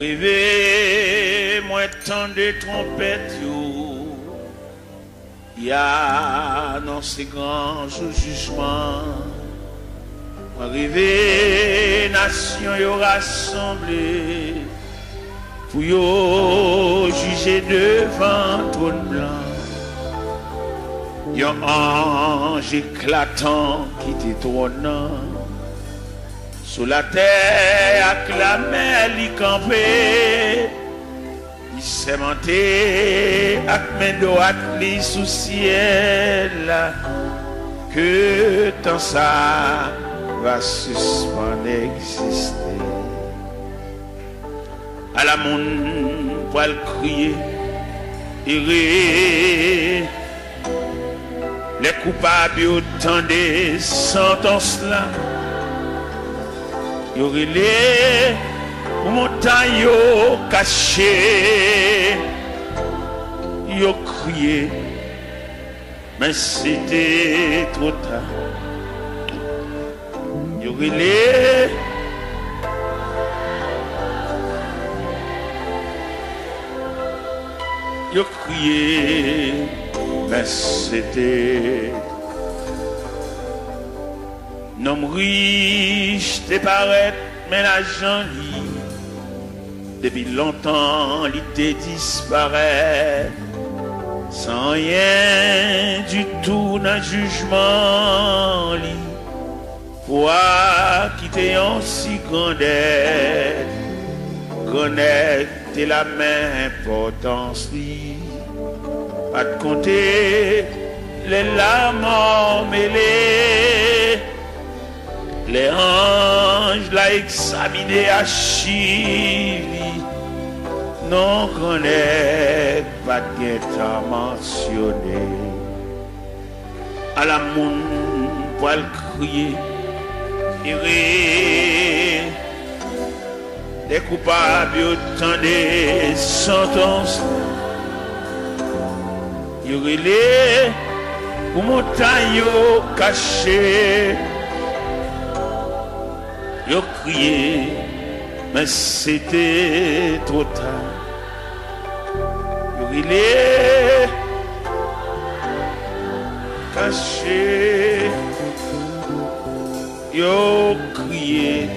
Rêvez, moi tant de trompettes, il y a dans ces grands jugements. Moi rêvez, nation y rassemblée, pour y juger devant trône blanc. Yon ange éclatant qui t'étonnant. Sous la terre, avec la mer, il campé. Il s'est monté, avec mes doigts, il sous ciel. Que tant ça va suspendre exister. À la monde, pour le crier, errer. Les coupables autant des sentences là. Y aurait les montagnes cachées. Y ont crié, mais c'était trop tard. Y aurait les y ont crié, mais c'était nom riche te paraît, mais l'argent depuis longtemps il te disparaît sans rien du tout dans le jugement pour quitter en si grande aide connaître la même importance pas de compter les larmes mêlées. Les anges l'ont examiné à Chili. Non connaît pas de temps mentionné. À la monde pour le crier. Errer. Les coupables autant des sentences. Y aurait les montagnes cachées. Yo crié, mais c'était trop tard. Yo rilé, caché. Yo crié,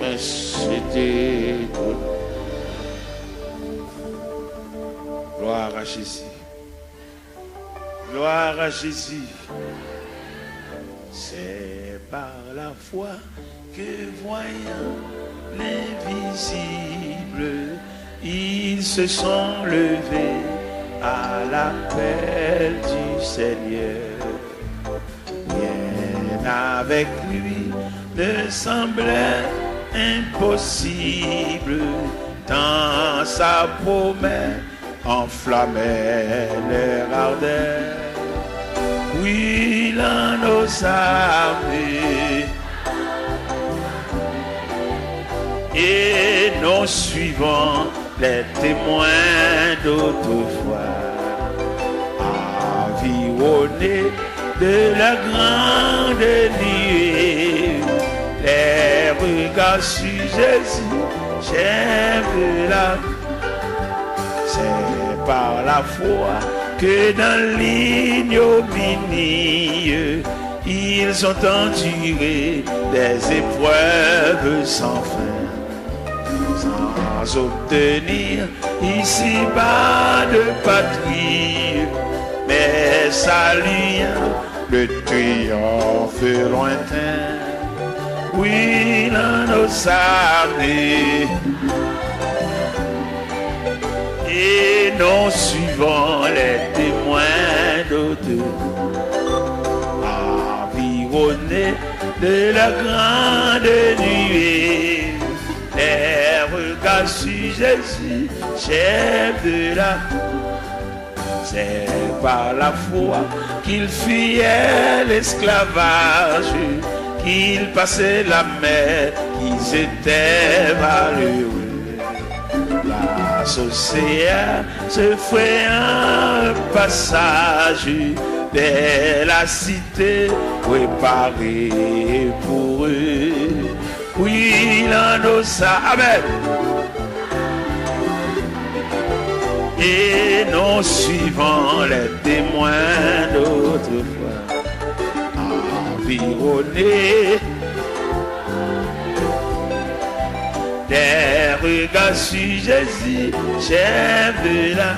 mais c'était trop tard. Gloire à Jésus. Gloire à Jésus. C'est par la foi que voyant l'invisible, ils se sont levés à l'appel du Seigneur. Rien avec lui ne semblait impossible, tant sa promesse enflammait leur ardeur. Oui, l'un nos armées et nos suivants, les témoins d'autrefois, environnés de la grande nuée, les regards sur Jésus, j'aime la. C'est par la foi que dans l'ignominie, ils ont enduré des épreuves sans fin, sans obtenir ici-bas de patrie, mais saluant le triomphe lointain. Oui, dans nos armées et nos suivants, les témoins d'autrefois, environnés de la grande nuée, les regards sur Jésus, chef de la. C'est par la foi qu'il fuyait l'esclavage, qu'ils passaient la mer, qu'ils étaient malheureux. L'océan se fait un passage vers la cité préparée pour eux. Oui, dans nos Amen. et non suivant les témoins d'autrefois, environnés des regards sur Jésus, chef de la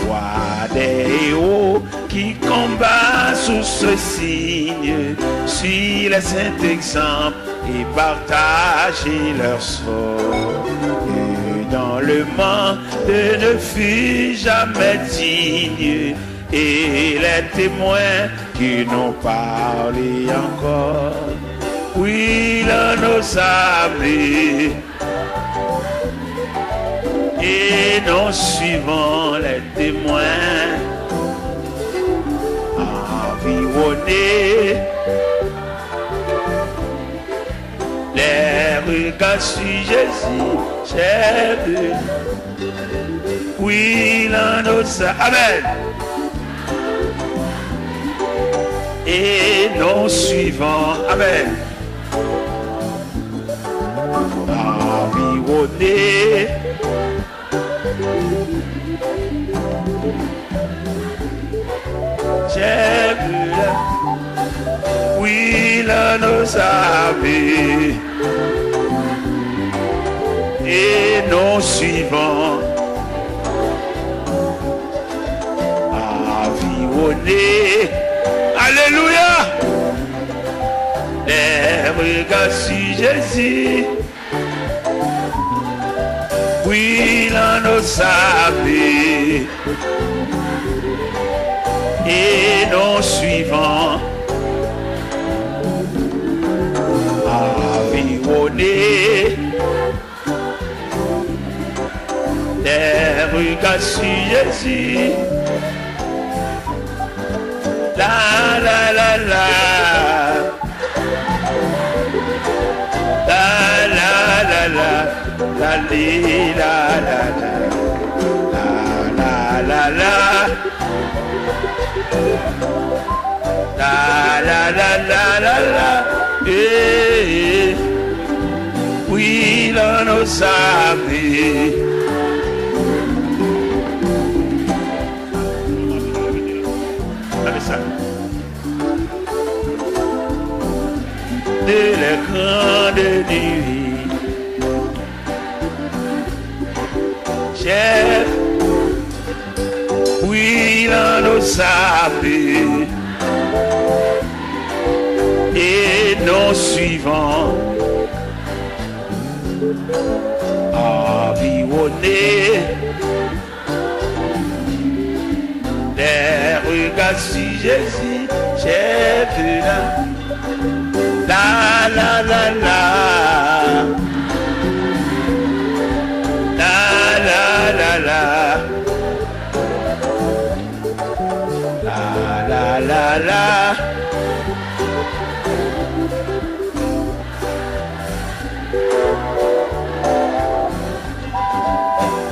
voix des héros qui combattent sous ce signe, suivent les saints exemples et partagent leur sort. Et dans le monde ne fut jamais digne, et les témoins qui n'ont parlé encore, oui, là nos amis, et nous suivons les témoins, environnés, les regards sur Jésus, chef de... Oui, là nos amis, amen. Et nous suivons, amen, environnés, j'ai vu là, oui, là nos amis, et nous suivons, environnés, alléluia, les regards sur Jésus, oui, là nos amis, et nous suivons, environnés, les regards sur Jésus, la la la la, la la la la, la la la la, la la la, la la la la la la, eh, oui, là nos amis. De la grande nuit, chef, oui, là nos amis, et nous suivons, environnés, des regards sur Jésus, chef de la la la la, la la la la, la la la la,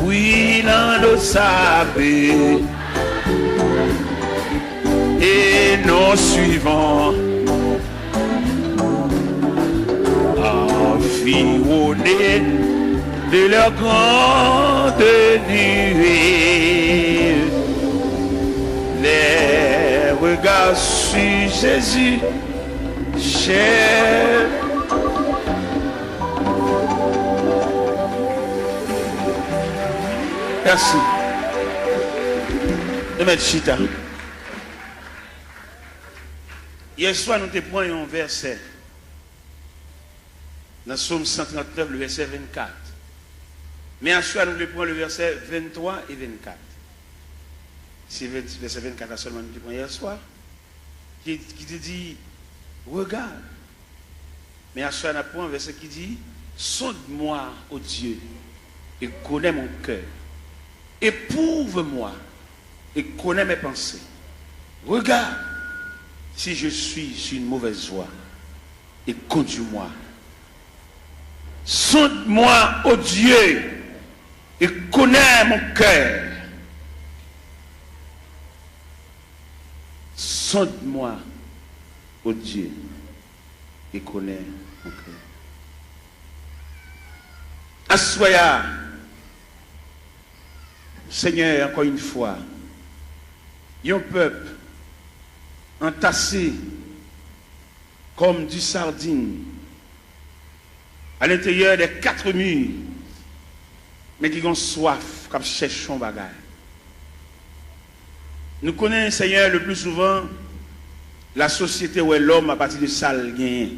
oui, là nous savons, et nous suivons, environnés de leur grande nuée, les regards sur Jésus, cher. Merci. De mettre chita. Hier soir, nous te prenons un verset. Dans Psaume 139, le verset 24. Mais à soir, nous le prenons le verset 23 et 24. C'est le verset 24 seulement nous le prenons hier soir. Qui te dit, regarde. Mais à soir, nous prenons un verset qui dit, sonde-moi, ô Dieu, et connais mon cœur. Éprouve-moi et connais mes pensées. Regarde si je suis sur une mauvaise voie et conduis-moi. Sonde-moi, ô Dieu, et connais mon cœur. Sonde-moi, ô Dieu, et connais mon cœur. Assoya, Seigneur, encore une fois, un peuple entassé comme du sardine à l'intérieur des 4 murs, mais qui ont soif, comme cherchent un bagage. Nous connaissons, Seigneur, le plus souvent la société où est l'homme à partir de sale gain.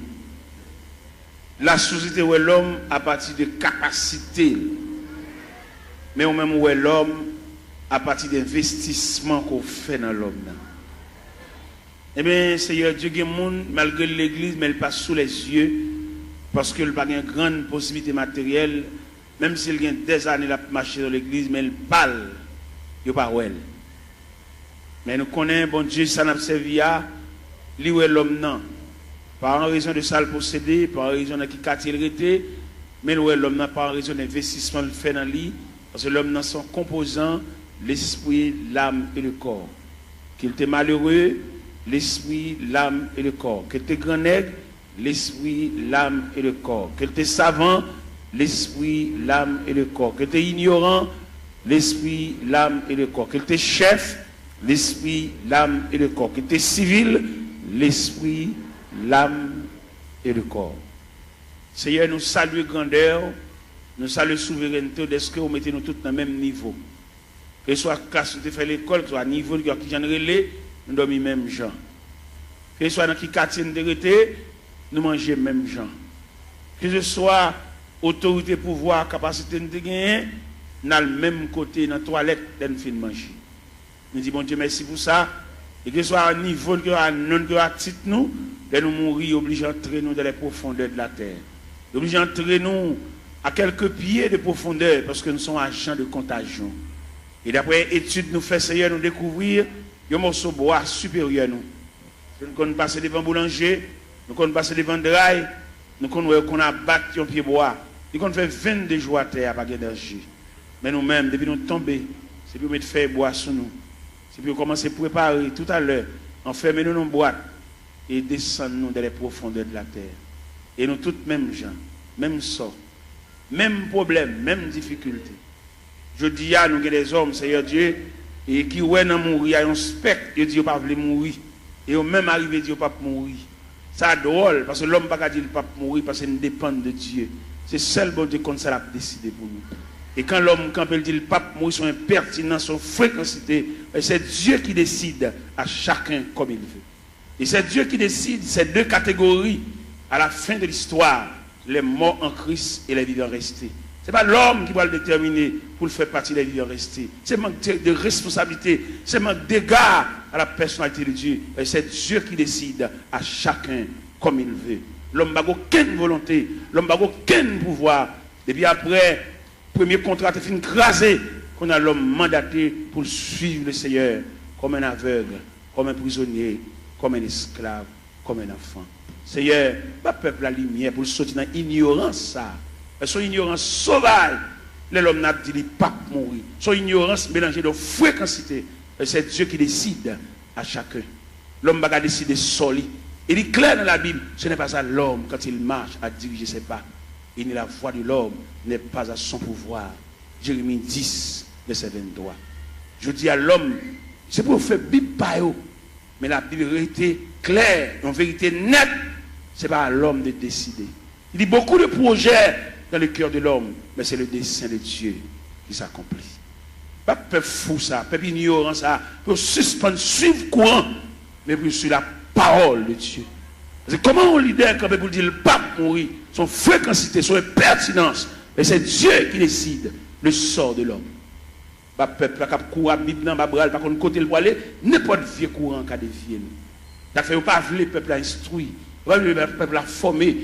La société où est l'homme à partir de capacité. Mais au même où est l'homme à partir d'investissement qu'on fait dans l'homme. Eh bien, Seigneur Dieu, il y a des gens, malgré l'église, mais il passe sous les yeux, parce qu'il n'a pas une grande possibilité matérielle, même s'il y a des années à marcher dans l'église, mais il parle, il n'y a pas où elle. Mais nous connaissons, bon Dieu, ça n'a pas servi à lui où est l'homme, non. Pas en raison de ça le posséder, pas en raison de qui il était, mais où est l'homme, non, pas en raison d'investissement le fait dans lui, parce que l'homme, non, son composant, l'esprit, l'âme et le corps. Qu'il était malheureux, l'esprit, l'âme et le corps. Qu'il était grand nègre, l'esprit, l'âme et le corps. Qu'il était savant, l'esprit, l'âme et le corps. Qu'il était ignorant, l'esprit, l'âme et le corps. Qu'il était chef, l'esprit, l'âme et le corps. Qu'il était civil, l'esprit, l'âme et le corps. Seigneur, nous saluons grandeur, nous saluons souveraineté, de ce que vous mettez nous tous dans le même niveau. Que ce soit classe de faire l'école, que ce soit niveau qui j'en relais, nous dormons même gens. Que ce soit dans qui quartier de rété, nous mangeons même gens. Que ce soit autorité, pouvoir, capacité de gagner, nous avons le même côté dans la toilette de nous finir manger. Nous disons, bon Dieu, merci pour ça. Et que ce soit à niveau, que à non, que à titre nous, de nous mourir, obligés d'entrer nous dans les profondeurs de la terre. Obligés d'entrer nous à quelques pieds de profondeur, parce que nous sommes agents de contagion. Et d'après études nous fait Seigneur nous découvrir un morceau de bois supérieur nous. Nous connaissons passer devant boulanger, nous connaissons passer devant drail, nous connaissons qu'on a battu un pied bois. Nous connaissons fait 22 jours à terre à d'énergie. Mais nous-mêmes, depuis nous tomber, c'est pour mettre faire bois sur nous. C'est pour commencer à préparer tout à l'heure, enfermer nous dans une boîte et descendre nous dans les profondeurs de la terre. Et nous tous mêmes gens, même sort, même problème, même difficulté. Je dis à nous que des hommes, Seigneur Dieu, et qui ouais dans mourir, il y a un spectre, ils disent pas veulent mourir. Et au même arrivé, ils disent pas mourir. Ça drôle, parce que l'homme pas dire pas mourir, parce qu'il dépend de Dieu. C'est seul bon Dieu comme ça l'a décidé pour nous. Et quand l'homme, quand il dit le pape mourir, son impertinence, son fréquencité, c'est Dieu qui décide à chacun comme il veut. Et c'est Dieu qui décide ces 2 catégories à la fin de l'histoire, les morts en Christ et les vivants restés. Ce n'est pas l'homme qui va le déterminer pour le faire partie des vivants restés. C'est manque de responsabilité, c'est manque d'égard à la personnalité de Dieu. Et c'est Dieu qui décide à chacun comme il veut. L'homme n'a aucune volonté, l'homme n'a aucun pouvoir. Et puis après, premier contrat est fini crasé, qu'on a l'homme mandaté pour suivre le Seigneur comme un aveugle, comme un prisonnier, comme un esclave, comme un enfant. Seigneur, pas peuple la lumière pour sortir dans l'ignorance ça. Son ignorance sauvage, l'homme n'a dit pas mourir. Son ignorance mélangée de fréquencité. C'est Dieu qui décide à chacun. L'homme va décider seul. Il est clair dans la Bible, ce n'est pas ça l'homme quand il marche à diriger ses pas. Et la voix de l'homme n'est pas à son pouvoir. Jérémie 10, verset 23. Je dis à l'homme, c'est pour faire Bible par eux. Mais la Bible était claire, en vérité nette, ce n'est pas à l'homme de décider. Il y a beaucoup de projets dans le cœur de l'homme, mais c'est le dessein de Dieu qui s'accomplit. Pas peuple fou ça, peuple ignorant ça, pour suspendre, suivre courant, mais pour suivre la parole de Dieu. C'est comment on leader quand pour dire le pape mourir, son fréquencité, son pertinence, mais c'est Dieu qui décide le sort de l'homme. Pas peuple qui court à Bible dans Babral, par contre côté le aller, n'importe vieux courant qui a dévié. Ça fait pas le peuple à instruire. Le peuple a formé,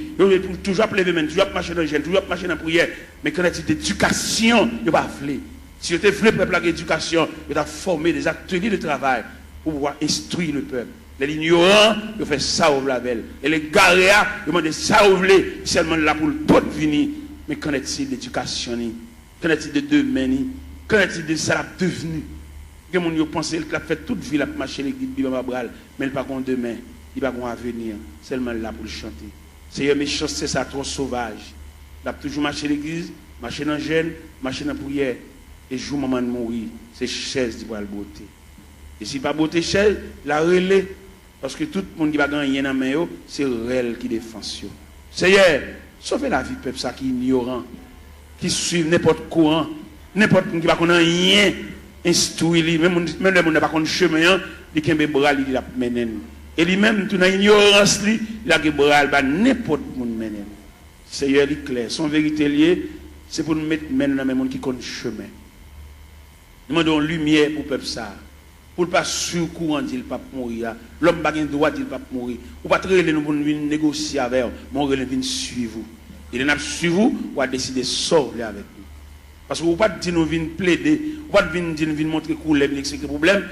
toujours lever main, toujours marcher dans le jeûne, toujours marcher dans la prière. Mais quand il y a d'éducation, il ne va pas voulu. Si vous voulez le peuple à l'éducation, il a formé des ateliers de travail pour pouvoir instruire le peuple. Les ignorants, ils font ça au label. Et les garéas, ils demandent ça au blé, seulement là pour le tout venir. Mais qu'en est-il d'éducation? Qu'en est-il de demain? Qu'en est-il de ça devenu? Que mon yo pense qu'il a fait toute vie, il a marché l'église Bibabral, mais il n'a pas demain. Il va avoir un avenir, seulement là pour le chanter. C'est une méchanceté, ça trop sauvage. Il a toujours marché l'église, marché dans le jeûne, marché dans la prière. et jour maman mourir, c'est chaise qui va le beauté. Et si pas beauté chaise, la relais, parce que tout le monde qui va gagner dans main, c'est elle qui défend. Seigneur, sauvez la vie peuple ça qui est ignorant, qui suit n'importe courant, n'importe qui va connaître rien, instruit même le monde n'a pas connaît chemin, il a un bras il a mené. Et lui-même tout dans ignorance il a un bras il n'importe monde mené. Seigneur il clair, son vérité liée, c'est pour nous mettre maintenant dans le monde qui connaît chemin. Nous demandons lumière pour peuple ça. Pour ne pas sur courant dire pas mourir. L'homme n'a pas droit dire pas mourir. Ou pas très nous pour venir négocier avec vous, mais on vient suivre vous. Il n'a pas suivre vous, ou a décidé de sortir avec nous. Parce que vous ne pouvez pas dire nous venir plaider, ou pas dire nous venir montrer que vous expliquer le problème.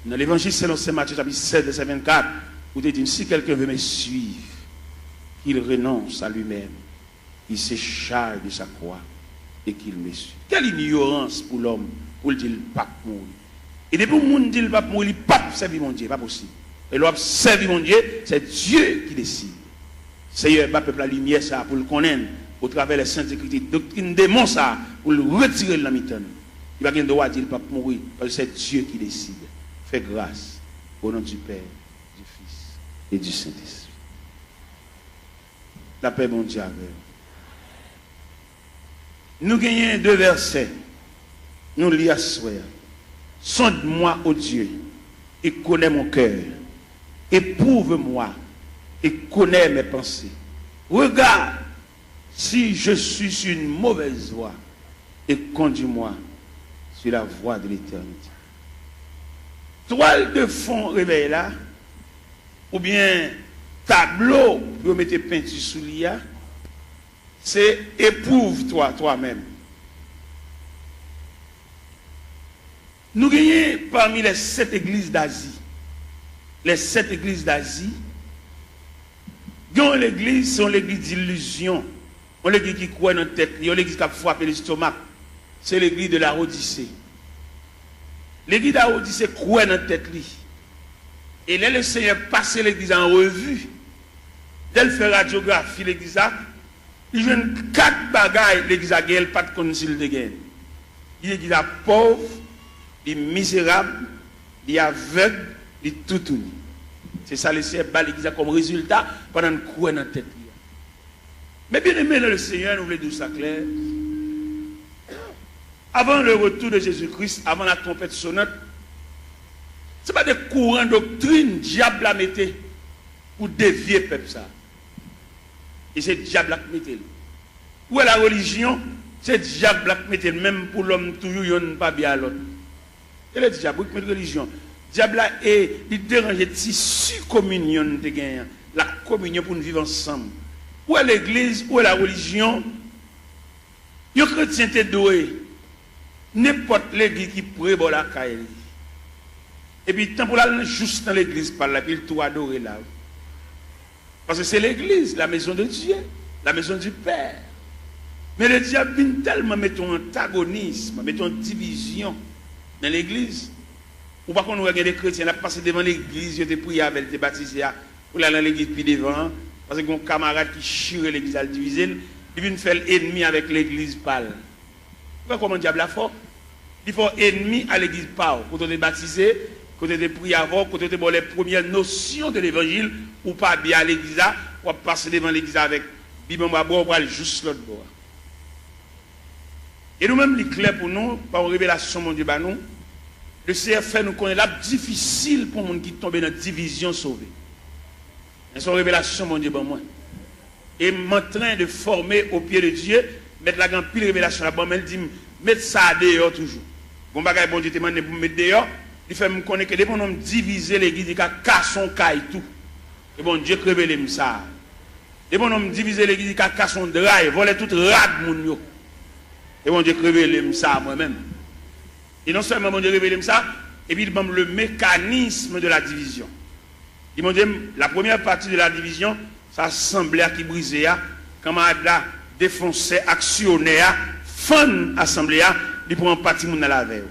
Dans l'évangile selon Saint Matthieu chapitre 7 verset 24, vous dites si quelqu'un veut me suivre, qu'il renonce à lui-même, il se charge de sa croix et qu'il me suit. Quelle ignorance pour l'homme pour dire pas mourir. Et depuis que le monde dit le pape mourir, il ne peut pas servir mon Dieu, pas possible. Et l'homme servir mon Dieu, c'est Dieu qui décide. Seigneur, pas peuple la lumière ça pour le connaître au travers des saintes écritures, doctrine démon ça pour le retirer de la mi-temps. Il va pas droit de dire le pape mourir, parce que c'est Dieu qui décide. Fais grâce au nom du Père, du Fils et du Saint-Esprit. La paix mon Dieu avec vous. Nous gagnons 2 versets. Nous lisons ce soir. Sonde-moi, ô Dieu, et connais mon cœur. Éprouve-moi et connais mes pensées. Regarde si je suis sur une mauvaise voie et conduis-moi sur la voie de l'éternité. Toile de fond réveille là, ou bien tableau pour mettre peinture sous l'IA, c'est éprouve-toi toi-même. Nous gagnons parmi les 7 églises d'Asie. Les 7 églises d'Asie. L'église, c'est l'église d'illusion. On l'église qui croit dans la tête. On l'église qui a frappé l'estomac. C'est l'église de la Odyssée. L'église de la Odyssée croit dans la tête. Et là, le Seigneur passe l'église en revue. Dès qu'il fait radiographie, l'église a, il joue 4 bagailles. L'église a gagné, pas de concile de gain. L'église a pauvre. Il est misérable, il est aveugle, il est tout uni. C'est ça le Seigneur bat l'église comme résultat pendant que nous dans la tête. Mais bien aimé le Seigneur, nous voulons dire ça clair. Avant le retour de Jésus-Christ, avant la trompette sonnante, ce n'est pas des courants doctrine diable a metté pour dévier le peuple ça. Et c'est diable qui metté. Où est la religion? C'est diable qui metté même pour l'homme toujours il n'y a pas bien à l'autre. Et le diable, qui met religion. Le diable est, il dérange le tissu communion de gagner, la communion pour nous vivre ensemble. Où est l'église, où est la religion? Les chrétiens sont doués. N'importe l'église qui pourrait voir la caille. Et puis, tant pour aller juste dans l'église, par là, puis il tout adorer là. Parce que c'est l'église, la maison de Dieu, la maison du Père. Mais le diable vient tellement mettre un antagonisme, mettre une division dans l'église. Ou pas qu'on regarde des chrétiens, là, passer devant l'église, ils ont prié avec, ils ont baptisé, pour aller dans l'église puis devant, parce que mon camarade qui chire l'église à le diviser, il vient faire l'ennemi avec l'église pâle. Vous voyez comment le diable a fort? Il faut ennemi à l'église pâle. Quand on est baptisé, quand on est prié avant, quand on est les premières notions de l'évangile, ou pas bien à l'église, ou passer devant l'église avec, bibon bois, ou aller juste l'autre bois. Et nous-mêmes, il est clair pour nous, par une révélation, mon Dieu, bah nous, le Seigneur fait nous connaître là difficile pour les gens qui tombent dans la division sauvée. C'est une révélation, mon Dieu, bah moi. Et en train de former au pied de Dieu, mettre la grande pile révélation là-bas, mais il dit, mettre ça dehors toujours. Bon bagage, bon Dieu, te demande pour mettre dehors, il fait me connaître que dès qu'on diviser l'église, il y a casson caille tout. Et bon Dieu, révèle ça. Dès qu'on diviser l'église, il y a casson drive, voler toute rade, mon Dieu. Et bon Dieu révèle ça moi-même. Et non seulement mon Dieu révèle ça, et puis il m'a le mécanisme de la division. Il m'a dit, la première partie de la division, ça assemblée qui brisait, quand on a défoncé, actionné, fan assemblée, il prend partie de la veille.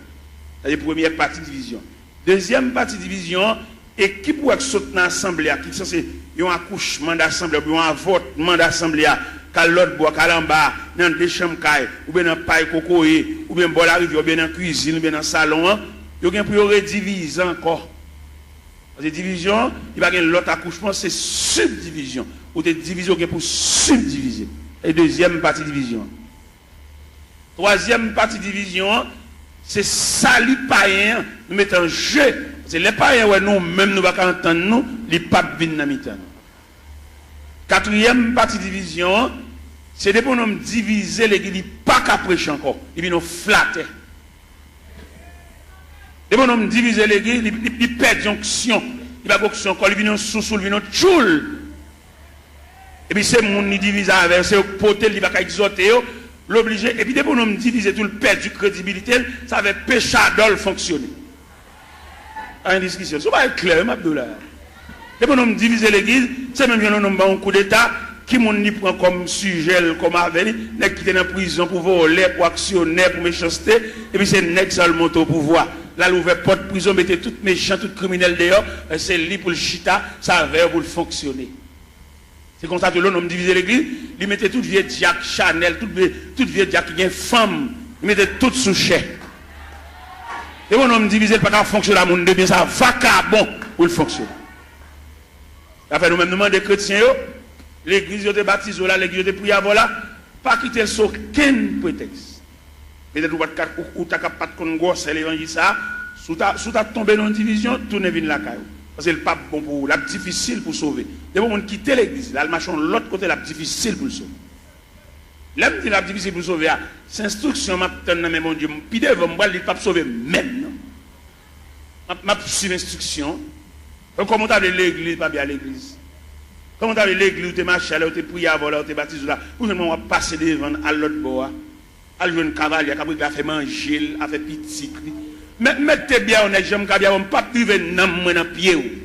C'est la première partie de division. Deuxième partie de division, et qui pourrait sauter dans l'assemblée, qui est censé un accouchement d'assemblée, un avortement d'assemblée, l'autre bois, en bas, dans des chambres, ou bien dans paille cocoé, ou bien dans la rivière, ou bien dans la cuisine, ou bien dans le salon, il y a pour rediviser encore. Parce que division, il va y avoir l'autre accouchement, c'est subdivision. Ou des divisions pour subdiviser. Et deuxième partie division. Troisième partie division, c'est salut païen, nous mettons en jeu. C'est les païens, ouais, nous, même nous, ne pouvons pas entendre nous, les papes viennent dans le temps. Quatrième partie division, c'est des bonhommes diviser l'église, ils ne pas qu'à prêcher encore, ils viennent nous flatter. Des bonhommes diviser l'église, ils perdent jonction, ils ne pas encore, ils viennent sous-soul, ils viennent tchoul. Et puis c'est mon qui divise avec, c'est poter, il va exhorter, l'obliger. Et puis des bonhommes diviser tout le perd du crédibilité, ça va péché d'ol fonctionner. À une discussion, ça va être clair, Abdoulaye. Les bonhommes diviser l'église, c'est même un coup d'État qui m'ont prend comme sujet, comme avenir, qui est dans la prison pour voler, pour actionner, pour méchanceté, et puis c'est nèg seulement au pouvoir. Là, l'ouvert porte prison, mettez tout méchant, tout criminel dehors, c'est lui pour le chita, ça va pour le fonctionner. C'est comme ça que l'homme divisait l'église, il mettait tout vieux Jack Chanel, tout vieux Jack qui est femme, il mettait tout sous chèque. Et mon homme divisé, il ne peut pas fonctionner à mon bien, ça vacabon pour le fonctionner. Après, nous-mêmes, nous demandons des chrétiens, l'église de baptisé là, l'église de prière là, pas quitter sur aucun prétexte. Peut-être que tu n'as pas de gosse, l'évangile ça, sous ta tombé dans une division, tout ne vient la caillou. Parce que le pape bon pour la difficile pour sauver. Des gens qui quittent l'église, là, le machin de l'autre côté, la difficile pour sauver. Là, je dis la difficile pour sauver, c'est instruction, je vais mon Dieu, puis devant moi, il ne pas sauver même. Je suis l'instruction. Comment tu as l'église, pas bien l'église. Comment tu as l'église, où tu es marché, où tu es prié avant, où tu es baptisé là, où tu vas passer devant à l'autre bois, à jouer un cavalier, qui a fait manger, a fait petit. Mais mettez bien, on est jamais bien, on ne peut pas priver dans le pied.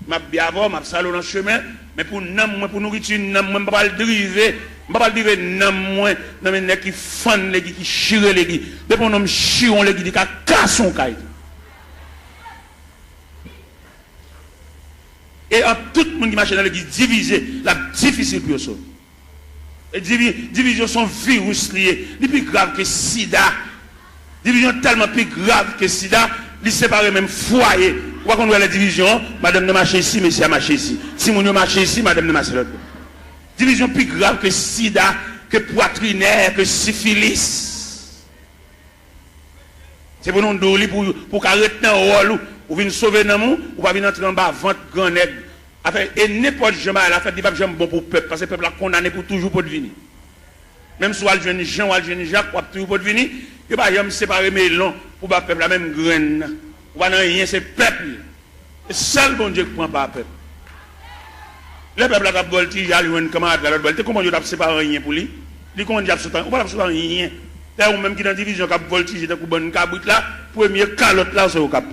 Je bien avant, je salon dans le chemin, mais pour nourriture, je ne peux pas le driver. Je ne peux pas le driver dans les gens qui font les qui chirent les gens. Depuis qu'on a chiré les gens, qui cassent son caille. Et en tout le monde qui marche dans l'église divisé, la difficile pour eux. Les divisions sont virus liés, les plus graves que sida. Division tellement plus grave que sida, ils séparent même foyer. Pourquoi qu'on voit la division, madame ne marche ici, monsieur a marché ici. Si mon marche ici, madame ne marche l'autre. Division plus grave que sida, que poitrinaire, que syphilis. C'est pour nous donner pour arrêter un rôle, ou venir sauver dans nous, ou pas venir entrer en bas, vente grand nègre. Et n'importe jamais à la fête, il va jamais bon pour le peuple, parce que le peuple a condamné pour toujours pour devenir. Même si on a le jeune Jean ou le jeune Jacques, on a toujours pour devenir, il va jamais séparer mes longs pour le peuple, la même graine. On va rien, c'est le peuple. C'est seul bon Dieu qui prend pas le peuple. Le peuple a voltigé, il a un camarade, il a voltigé. Comment Dieu a séparé rien pour lui? Il dit qu'on a séparé, on va séparer rien. D'ailleurs, même qui dans la division, qui a voltigé, dans une cabrit là, premier calotte là, c'est au cap.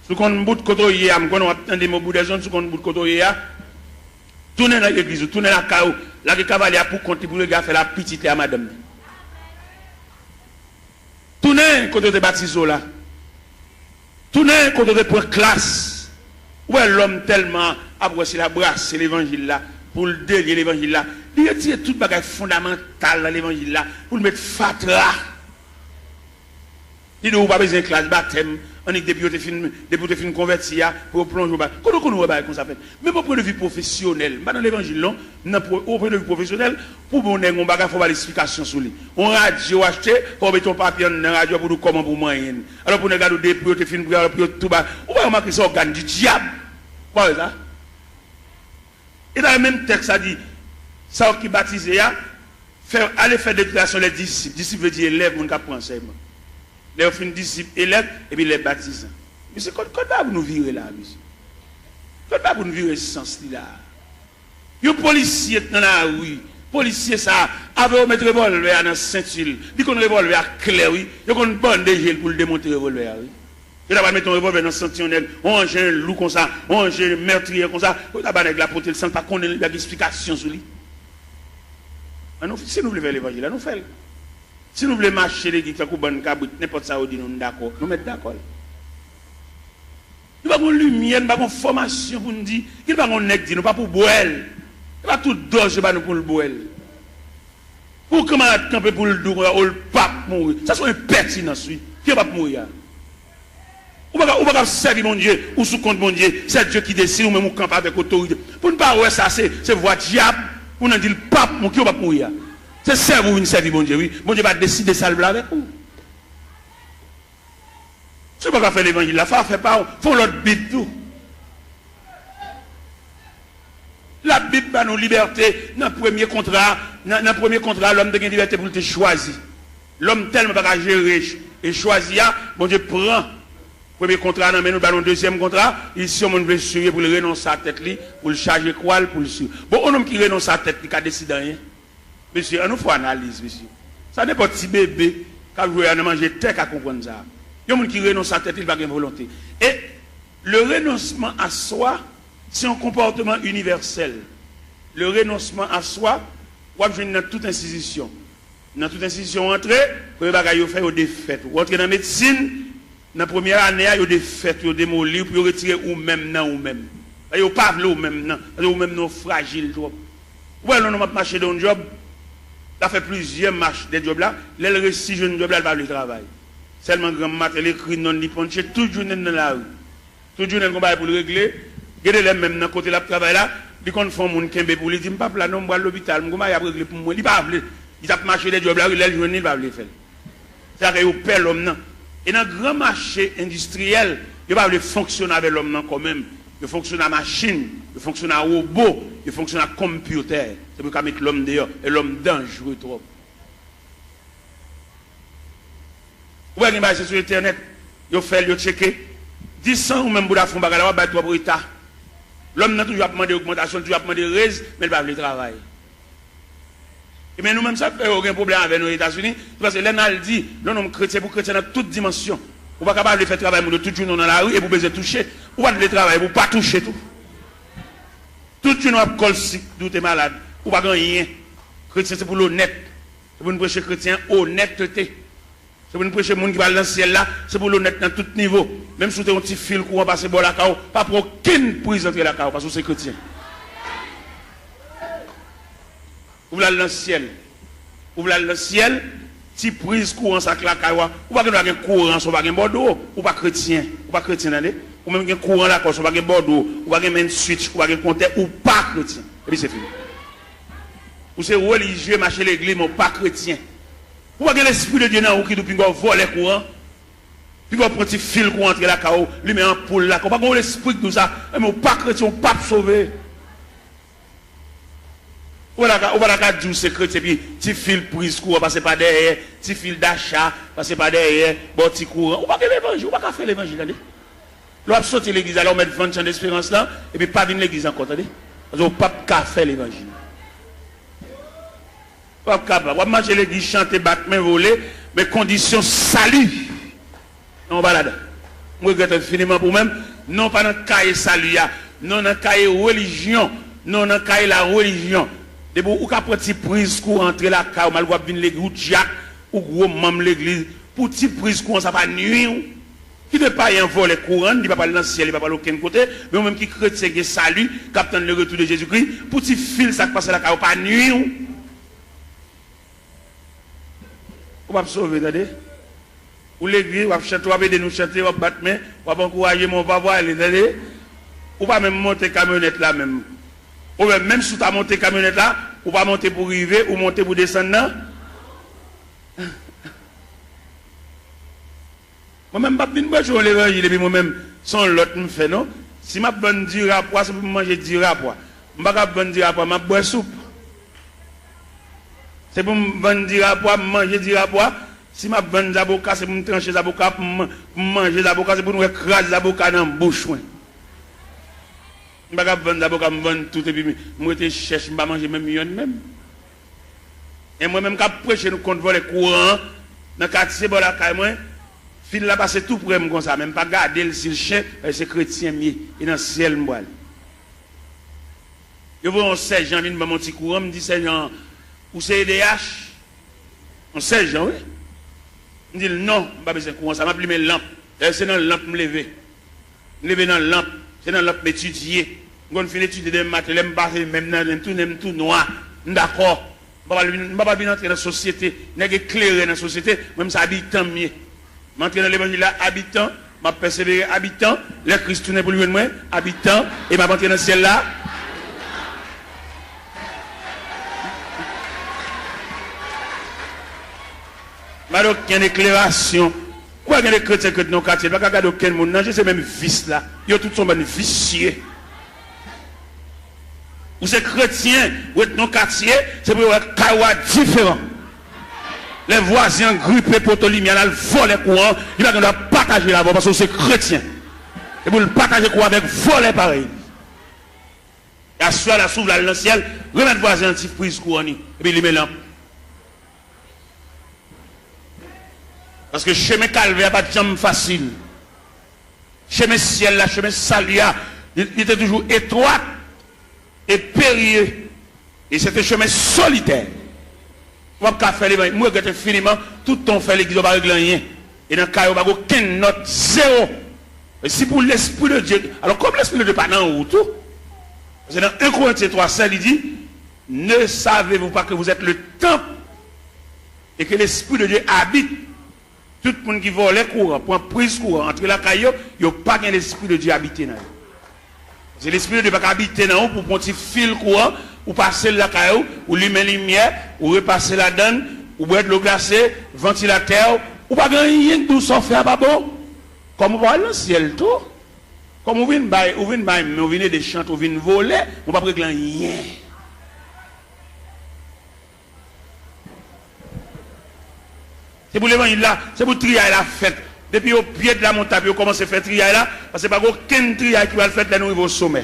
Si on bout de côté, on a entendu mon bout de zone, si on bout de côté, tournez dans l'église, tournez dans la caillou, là, le cavalier pour compter pour le gars faire la petite à madame. Tournez côté de baptisé là. Tournez côté de point classe. Où est l'homme tellement apprécié la brasse, c'est l'évangile là, pour le délier l'évangile là. Il retire tout bagage fondamental dans l'évangile là, pour le mettre fatra. Il ne doit pas besoin de classe baptême. On est depuis que tu converti pour plonger. Comment on va comme ça fait? Mais pour point de vue professionnel, dans l'évangile, non, au point de vue professionnel, pour qu'on ait un bagage, il faut avoir l'explication sur lui. On radio acheté, pour mettre ton papier dans la radio pour nous comment pour moyen. Alors pour nous regarder depuis que tu finis pour tout bas, on va remarquer ça organe du diable. Quoi ça? Et dans le même texte, ça dit, ça qui baptise, aller faire des déclarations les disciples. Disciples veut dire élève, mon cap enseignement. Les offres disciples élèves et puis les baptisants. Mais c'est quoi pour nous virer là, monsieur? Quoi pour nous virer ce sens-là? Les policiers dans la rue, policiers ça, avec mettre revolver dans la ceinture, dit qu'on revolver à clair, oui, ils ont une bande de gel pour le démonter le revolver, oui. Il va mettre un revolver dans le sentinelle, on range un loup comme ça, on range un meurtrier comme ça, on va mettre la portée, sans pas qu'on ait une explication sur lui. Si nous voulons faire l'évangile, nous faisons. Si nous voulons marcher les guides, n'importe ça, nous d'accord. Nous mettons d'accord. Nous n'avons pas de lumière, nous n'avons pas de formation pour nous dire, nous n'avons pas de nous pas pour boire. Nous pas tout doge pour le boire. Pour comment camper pour le dos, ou le pape mourir. Ça c'est impertinence, oui. Qui va mourir? Ou pas servir mon Dieu, ou sous compte mon Dieu, c'est Dieu qui décide, ou même on campe avec autorité. Pour ne pas voir ça, c'est voix diable, pour nous dire le pape, qui va mourir. C'est servir ou une servir mon Dieu, oui. Mon Dieu va décider ça avec vous. Si vous ne faites pas l'évangile, la fait pas, faut l'autre Bible tout. La Bible va nous liberté. Dans le premier contrat, l'homme a une liberté pour te choisir. L'homme tellement pas gérer et choisir, bon Dieu prend. Premier contrat, mais nous allons deuxième contrat. Ici, on veut suivre pour le renoncer à la tête, pour le charger quoi, pour le suivre. Bon, un homme qui renonce à la tête, il a décidé rien. Monsieur, on nous faut analyse, monsieur. Ça n'est pas petit bébé qui a joué à manger tête à comprendre ça. Il y a un homme qui renonce à la tête, il va avoir une volonté. Et le renoncement à soi, c'est un comportement universel. Le renoncement à soi, on va dans toute institution. Dans toute institution, entrer, vous allez faire des fêtes. Vous entrez dans la médecine, dans la première année, il y a des fêtes, il y a des mots pour retirer ou-même, non, ou-même. Il n'y a pas de ou-même, non. Ou-même, non, fragile. Ouais, on a marché dans un job, il a fait plusieurs marches des jobs là, il a réussi un job là, il va le travail. Seulement, grand matin, il écrit non, il punche, toute journée dans la rue. Toute journée, il va pour le régler. Regardez les mêmes dans côté là travail là, ils confond mon kembe pour lui dire pas là non moi l'hôpital, moi il a régler pour moi, il pas veut. Il a marché des jobs là, il a journée, il va le faire. Ça que au père l'homme non. Et dans grand marché industriel, il va fonctionner avec l'homme non quand même. Il fonctionne à machine, il fonctionne à robot, il fonctionne à computer. C'est pour qu'on mette l'homme dehors et l'homme dangereux trop. Vous voyez une sur internet, il fait le checker 10 ans ou même pour la fond bagala va battre pour état. L'homme n'a toujours demandé augmentation, toujours demandé raise, mais il va le travail. Et bien nous-mêmes, ça fait aucun problème avec nos États-Unis, parce que l'État dit, l'homme chrétien pour chrétien dans toutes dimensions. Vous n'êtes pas capable de faire travail pour tout le monde dans la rue et vous besoin toucher. Vous ne pouvez pas travailler, vous ne pouvez pas toucher tout. Tout le monde a col si vous êtes malade. Vous ne pouvez pas rien. Chrétien, c'est pour l'honnête. C'est pour nous prêcher chrétien, honnêteté. C'est pour nous prêcher les gens qui parlent dans le ciel là, c'est pour l'honnête dans tout niveau. Même si vous avez un petit fil courant passer par la cao, pas pour aucune prise entre la cao, parce que c'est chrétien. Vous voulez aller dans le ciel. Vous voulez aller dans le ciel, si prise courant ça la cao, ou pas un courant, ou pas un bordeaux, ou pas chrétien. Ou pas chrétien, ou même un courant là, ou pas un bordeaux, ou pas un switch, ou pas un compteur, ou pas chrétien. Et puis c'est fini. Ou c'est religieux, marcher l'église, mais pas chrétien. Vous voyez l'esprit de Dieu dans vous qui nous vole les courants. Puis vous prenez un petit fil pour entrer la cao, lui met en poule là. Vous voyez l'esprit de tout ça. Mais pas chrétien, pas sauvé. Vous voyez la dire c'est chrétien, puis petit fil prise courant, passez pas derrière, petit fil d'achat, passez pas derrière, bon petit courant. Vous voyez l'évangile, vous ne pouvez pas faire l'évangile. Vous avez sauté l'église, alors on met 20 ans d'espérance là, et puis pas venir l'église encore. Parce que vous ne pouvez pas faire l'évangile. Vous ne pouvez pas manger l'église, chanter, battre, main, voler, mais condition salut. On va là-dedans. Je regrette infiniment pour même, non pas dans le cahier salut, non dans le cahier religion, non dans le cahier la religion. De vous, ou qu'après petite prise pour entrer la caille, ou mal venir l'église, ou Jack, ou gros membre l'église, pour petite prise courant, ça va nuire. Qui ne pas y en voler courant, il ne va pas aller dans le ciel, il ne va pas aller aucun côté, mais même qui chrétien qui salut, qui attend le retour de Jésus-Christ, pour petit fil, ça passe la caille, pas nuire. Ou pas sauver, attendez. Ou l'église, ou va chanter, ou va aider nous chanter, ou va battre main, ou va encourager mon papa, attendez. Ou pas même monter camionnette là même. Ou même si tu as monté camionnette là, ou pas monter pour arriver, ou monter pour descendre là. Moi-même, je ne vais pas l'évangile, et puis moi-même, sans l'autre me fait, non? Si je bonne du rapport, c'est pour manger du rapport. Je ne vais pas bonne du rapport, je vais boire soupe. C'est pour me bonne du rapport, manger du rapport. Si je bonne des avocats, c'est pour me trancher des avocats, pour manger des avocats, c'est pour nous écraser des avocats dans la bouche. Je ne vais pas vendre d'abord, je vais tout et puis je cherche, je ne vais pas manger même million même. Et moi-même, quand je prêche, nous comptons les courants, dans le quartier, bon, la caille, moi, fil là, c'est tout pour moi comme ça, même pas garder le chien, c'est chrétien, et dans le ciel, moi. Je vois un 16 janvier, je vais mon petit courant, je me dis, c'est Jean, ou c'est EDH? On 16 janvier, oui. Je me dis, non, je ne vais pas besoin de courant, ça m'a pris mes lampes. C'est dans la lampe, me lever. lever dans lampe, c'est dans lampe étudier. On finit d'étudier des maths, même tout noir. D'accord. Je ne vais pas entrer dans la société, je ne vais pas éclairer dans la société, même ça habitant mieux. Je vais dans l'évangile là, habitant, je vais persévérer habitant, le Christ tourne pour lui moi, habitant, et je vais entrer dans le ciel là. Alors, il y a une éclairation. Pourquoi il y a des chrétiens dans le quartier? Il n'y a pas aucun monde. Non, c'est même vice là. Ils ont tous sont vicieux. Ou c'est chrétien, ou est dans le quartier, c'est pour un kawa différent. Les voisins grippés pour te lumière, ils volent les courants, ils doivent partager la voix parce que c'est chrétien. Et pour le partager quoi avec voler pareil. Et à ce la s'ouvre dans le ciel, remettre voisin un petit prise courant, et puis il met là. Parce que chemin calvaire pas de jambe facile. Chemin ciel là, chemin salia, il était toujours étroit et périlleux. Et c'était un chemin solitaire. Moi, je fais les moi, je infiniment, tout ton fait l'église, pas régler rien. Et dans le cas, il n'y a aucune note, zéro. Et si pour l'Esprit de Dieu, alors comme l'Esprit de Dieu pas dans où tout, parce que dans 1 Corinthiens 3, il dit, ne savez-vous pas que vous êtes le temple et que l'Esprit de Dieu habite. Tout le monde qui vole les courants, pour prise courant, entre la caillou, il n'y a pas l'Esprit de Dieu habité dans. C'est l'Esprit de Dieu pas habiter dans pour prendre un petit fil courant, ou passer la caillou, ou lui mettre lumière, ou repasser la donne, ou boire de l'eau glacée, ventilateur, ou pas rien de tout ça faire pas bon. Comme vous voyez le ciel tout, comme vous venez des chants, vous venez voler, vous ne pouvez pas rien. C'est pour l'évangile là, c'est pour trier la fête. Depuis au pied de la montagne, vous commencez à faire trier là, parce que pas aucun trier qui va le faire là, nous arrivons au sommet.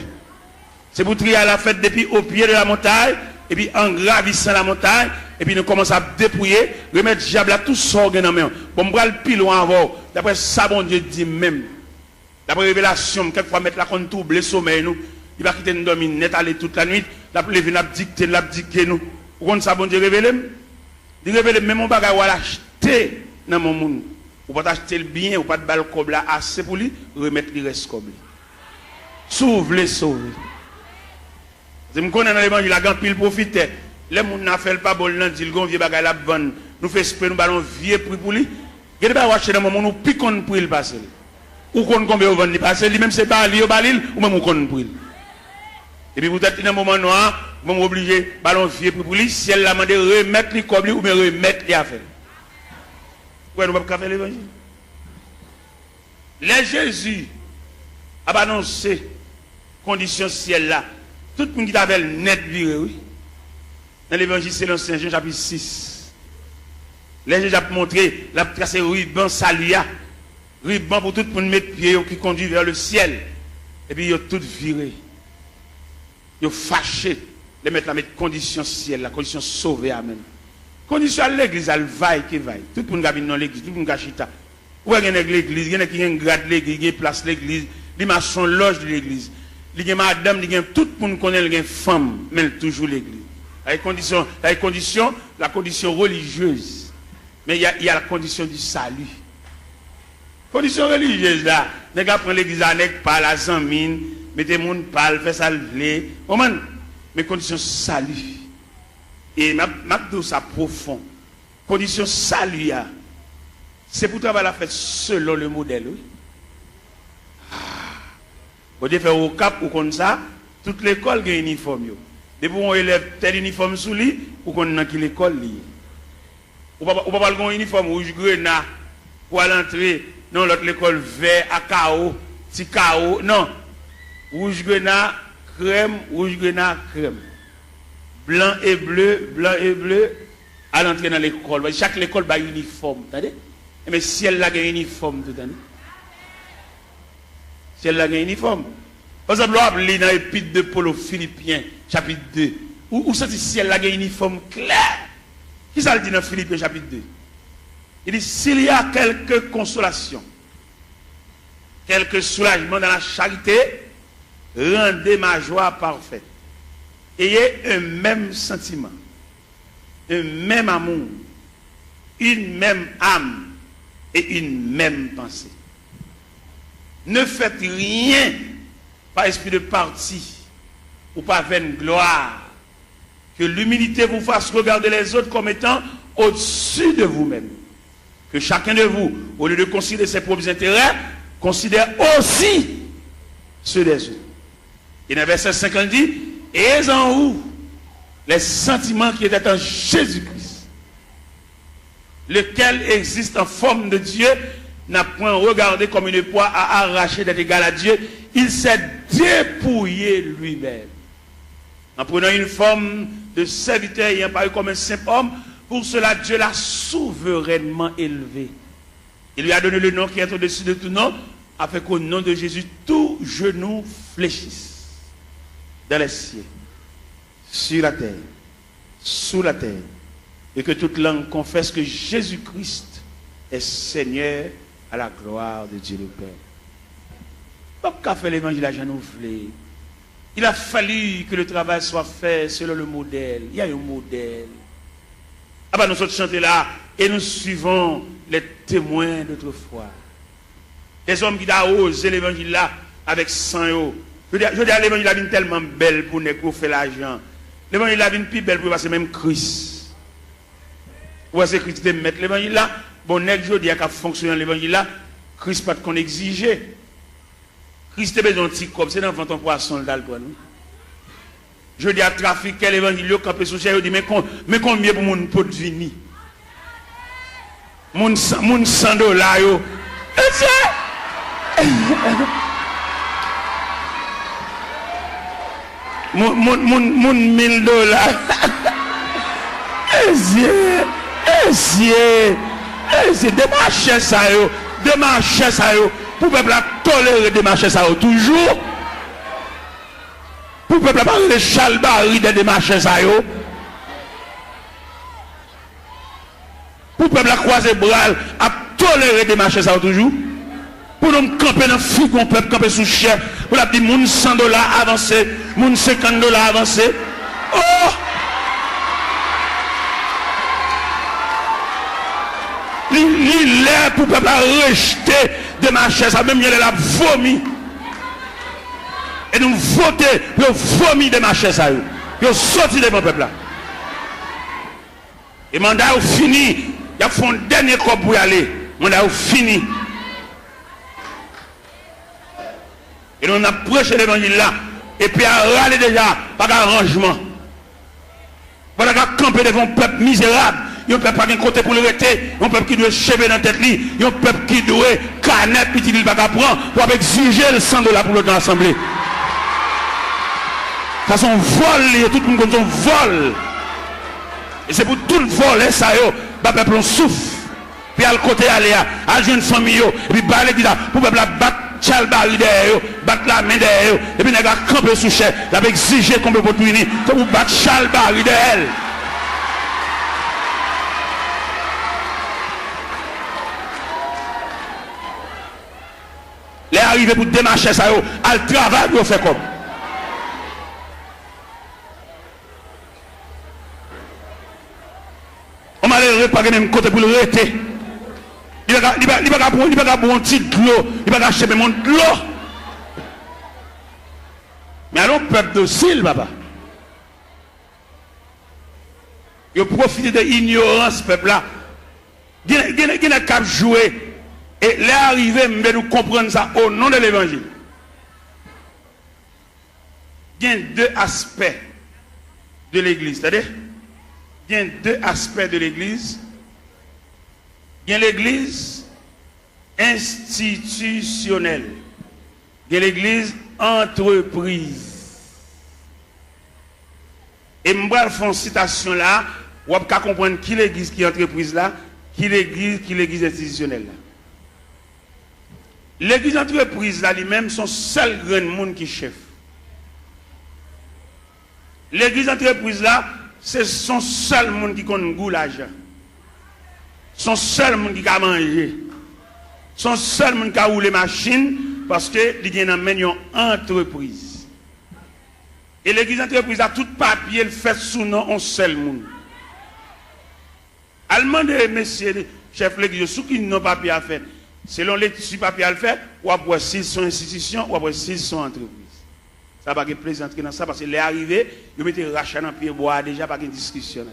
C'est pour trier la fête depuis au pied de la montagne, et puis en gravissant la montagne, et puis nous commençons à dépouiller, remettre diable à tout ça dans main. Bon, on va le pile loin avant. D'après ça, bon Dieu dit même. D'après révélation, quelquefois mettre la compte trouble le sommeil nous. Il va quitter nous dormir net aller toute la nuit. D'après lever, l'a dicter nous. Vous comprenez ça, bon Dieu révélé? Il révèle même mon bagage ou à l'acheter dans mon monde. Ou pas acheter le bien, ou pas de balle comme là assez pour lui, remettre le reste comme lui. Sauve les sauver. Je me connais dans l'évangile, la grande pile profite. Les gens n'a fait pas bon, ils disent, vieux bagage la bonne. Nous faisons esprit, nous ballons vieux prix pour lui. Il y a des acheter dans mon monde, nous piquons pour il passer. Ou qu'on combien on vend il passer, lui-même c'est pas lui au balil, ou même on connaît pour il. Et puis vous êtes dans un moment noir, vous êtes obligé, ballon vieux prix pour lui, si elle l'a demandé, remettre les comme lui, ou bien remettre les affaires. Ouais, nous ne pouvons pas faire l'évangile. Les Jésus a annoncé condition ciel là. Tout le monde qui avait net viré, oui. Dans l'évangile, c'est l'Ancien Jean chapitre 6. Les Jésus a montré, la tracé ruban salia. Ruban pour tout le monde mettre pied qui conduit vers le ciel. Et puis ils ont tout viré. Ils ont fâché. Les mettre la mettre condition ciel, la condition sauvée, amen. Condition à l'église, elle vaille qui vaille. Tout le monde a dans l'église, tout le monde a chita. Où est-ce qu'il y a l'église? Il y a qui a un grade de l'église, il y a place de l'église, il y a son loge de l'église. Il y a madame, il y a tout le monde connaît, il y a une femme, mais toujours l'église. La condition religieuse. Mais il y a la condition du salut. Condition religieuse là. Les gars prennent l'église avec par la zamine, mettez le monde parle, fait ça lever. Mais condition salut. Et ma ça profond. Condition salut. C'est pour travailler la fête selon le modèle. Oui. Vous devez faire au cap ou comme ça, toute l'école a un uniforme. Depuis qu'on élève tel uniforme sous lui, ou qu'on a l'école liée. Ou pas un uniforme rouge grenat pour l'entrée, non, l'autre l'école vert à chaos, petit chaos, non. Rouge grenat, crème, blanc et bleu, à l'entrée dans l'école. Chaque école a un uniforme, attendez? Mais si elle a un uniforme, tout l'année. Si elle a un uniforme. Par exemple, on a dans l'épître de Paul aux Philippiens, chapitre 2. Où c'est si elle a un uniforme clair? Qui ça le dit dans Philippiens, chapitre 2? Il dit, s'il y a quelque consolation, quelque soulagement dans la charité, rendez ma joie parfaite. Ayez un même sentiment, un même amour, une même âme et une même pensée. Ne faites rien par esprit de parti ou par vaine gloire. Que l'humilité vous fasse regarder les autres comme étant au-dessus de vous-même. Que chacun de vous, au lieu de considérer ses propres intérêts, considère aussi ceux des autres. Et dans le verset 50 dit, et en vous les sentiments qui étaient en Jésus-Christ, lequel existe en forme de Dieu, n'a point regardé comme une proie à arracher d'être égal à Dieu, il s'est dépouillé lui-même. En prenant une forme de serviteur ayant paru comme un simple homme, pour cela Dieu l'a souverainement élevé. Il lui a donné le nom qui est au-dessus de tout nom, afin qu'au nom de Jésus, tout genou fléchisse dans les cieux, sur la terre, sous la terre, et que toute langue confesse que Jésus-Christ est Seigneur à la gloire de Dieu le Père. Pas qu'à faire l'évangile à Jean-Nouvelé. Il a fallu que le travail soit fait selon le modèle. Il y a un modèle. Ah ben nous autres chantons là et nous suivons les témoins d'autrefois. Les hommes qui ont osé l'évangile là avec sang. Je dis à l'évangile là est tellement belle pour nous faire l'argent. L'évangile là est plus belle pour passer même Christ. Ou est-ce que Christ te mettre l'évangile là? Bon, nèg je dis à fonctionner l'évangile là, Christ pas qu'on exigeait. Christ a besoin de petit comme c'est dans ton poisson d'alcool. Je dis à trafiquer l'évangile quand peut sous cher, dit mais combien pour mon pot de vini? Mon $100 yo. Mon $1000. C'est démarcher ça yo, démarcher ça yo. Pour peuple à tolérer démarcher ça yo toujours. Pour peuple à parler de chalbari de démarcher ça yo. Pour peuple à croiser bras à tolérer démarcher ça yo toujours. Pour nous camper dans figon peuple camper sous chef. Pour la dire moun $100 avancé, moun $50 avancé. Oh! Il est pour peuple à rejeter de ma chaise, même il a vomi. Et nous voter, nous vomi de ma chaise, nous sorti de mon peuple là. Et mandat est fini, il y a un dernier corps pour y aller. Mandat est fini. Et nous avons prêché l'évangile là, et puis à râler déjà, pas d'arrangement. Voilà qu'à camper devant un peuple misérable. Il y a un peuple qui n'a pas côté pour le rester. Il y a un peuple qui doit chever dans la tête. Il y a un peuple qui doit canette, puis il va prendre pour exiger le $100 pour l'autre assemblée. Ça c'est un vol, tout le monde comme un vol. Et c'est pour tout le vol, ça y est, le peuple on souffle. Puis à le côté aller à jeune famille, et puis parler qui là, pour le peuple battre chalbari derrière, battre la main derrière, et puis il a campé sous chef, il a exigé qu'on peut pour unir, pour battre chalbari derrière. Les arrivés pour démarcher ça, à le travail pour faire comme. On m'a l'air pas de même côté pour le rester. Il va pas prendre un petit de l'eau, il va pas acheter mon de l'eau. Mais alors, peuple docile, papa. Il profite de l'ignorance, peuple là. Il n'a qu'à jouer. Et l'arrivée, nous comprendre ça au nom de l'évangile. Il y a deux aspects de l'église. C'est-à-dire, il y a deux aspects de l'église. Il y a l'église institutionnelle. Il y a l'église entreprise. Et je vais faire une citation là, vous pouvez comprendre qui l'église qui est entreprise là, qui l'église institutionnelle là. L'église entreprise là lui-même son seul grand monde qui chef. L'église entreprise là, c'est son seul monde qui connaît goût l'argent. Son seul monde qui a mangé. Son seul monde qui a roulé machine parce que il y a une entreprise. Et l'église entreprise a tout papier le fait sous nom un seul monde. Allemand de messieurs chef l'église sous qui non papier à faire. Selon l'étude papier à le faire, ou après s'ils sont institutions, ou après s'ils sont entreprises. Ça va pas plaisir entrer dans ça parce que les arrivés, ils mettent rachat dans pied bois déjà pas de discussion.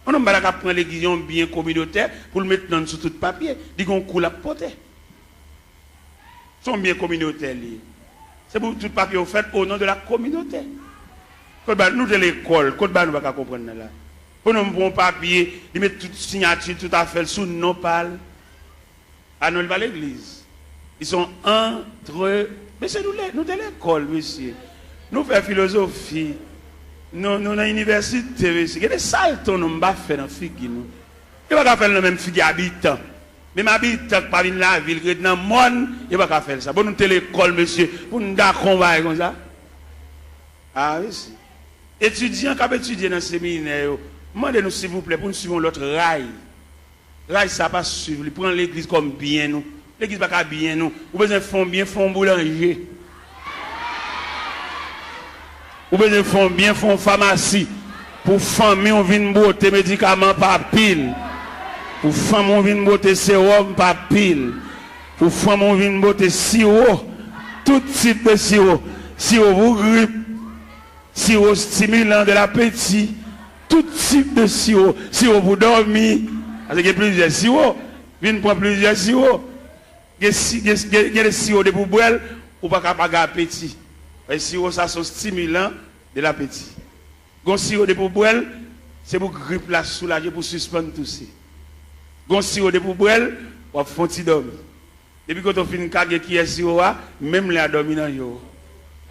On n'a pas prendre l'église bien communautaire pour le mettre dans sous tout papier, dit qu'on coule à porter. Sont bien communautaires liés. C'est pour tout papier au fait au nom de la communauté. Quand nous de l'école, quand nous pas comprendre là. Pour nous bon papier, ils mettent toute signature, tout à fait sous non parle. À nous pas l'église. Ils sont entre mais c'est nous de l'école, monsieur. Nous faisons philosophie. Nous dans l'université, monsieur. Il y a des saltons nous pas faire dans figue nous. Il pas faire le même figue habitant. Même habitant pas dans la ville, dans le monde, il pas faire ça. Pour nous de l'école, monsieur, pour nous combat comme ça. Ah oui, si. Étudiants qui étudié dans le séminaire, demandez-nous s'il vous plaît pour nous suivre l'autre rail. Rail ça pas suivre, prendre l'église comme bien nous. L'église pas bien nous. Ou besoin font bien font boulanger. Ou besoin font bien font pharmacie. Pour famille on vient botter médicaments par pile. Pour femme on vient botter sérum par pile. Pour femme on vient botter sirop, tout type de sirop. Sirop pour grippe, sirop stimulant de l'appétit, tout type de sirop, sirop pour dormir. Parce qu'il y a plusieurs sirops, viens prendre plusieurs sirops. Il y a des sirops de pour boire ou pas capable d'appétit. Les sirops ça sont stimulants de l'appétit. Les sirops de pour boire c'est pour grippe la soulager pour suspendre tout ça. Les sirops de pour boire ou font ti dormir. Depuis quand on finit de qui est sirop même les dormir dans yo.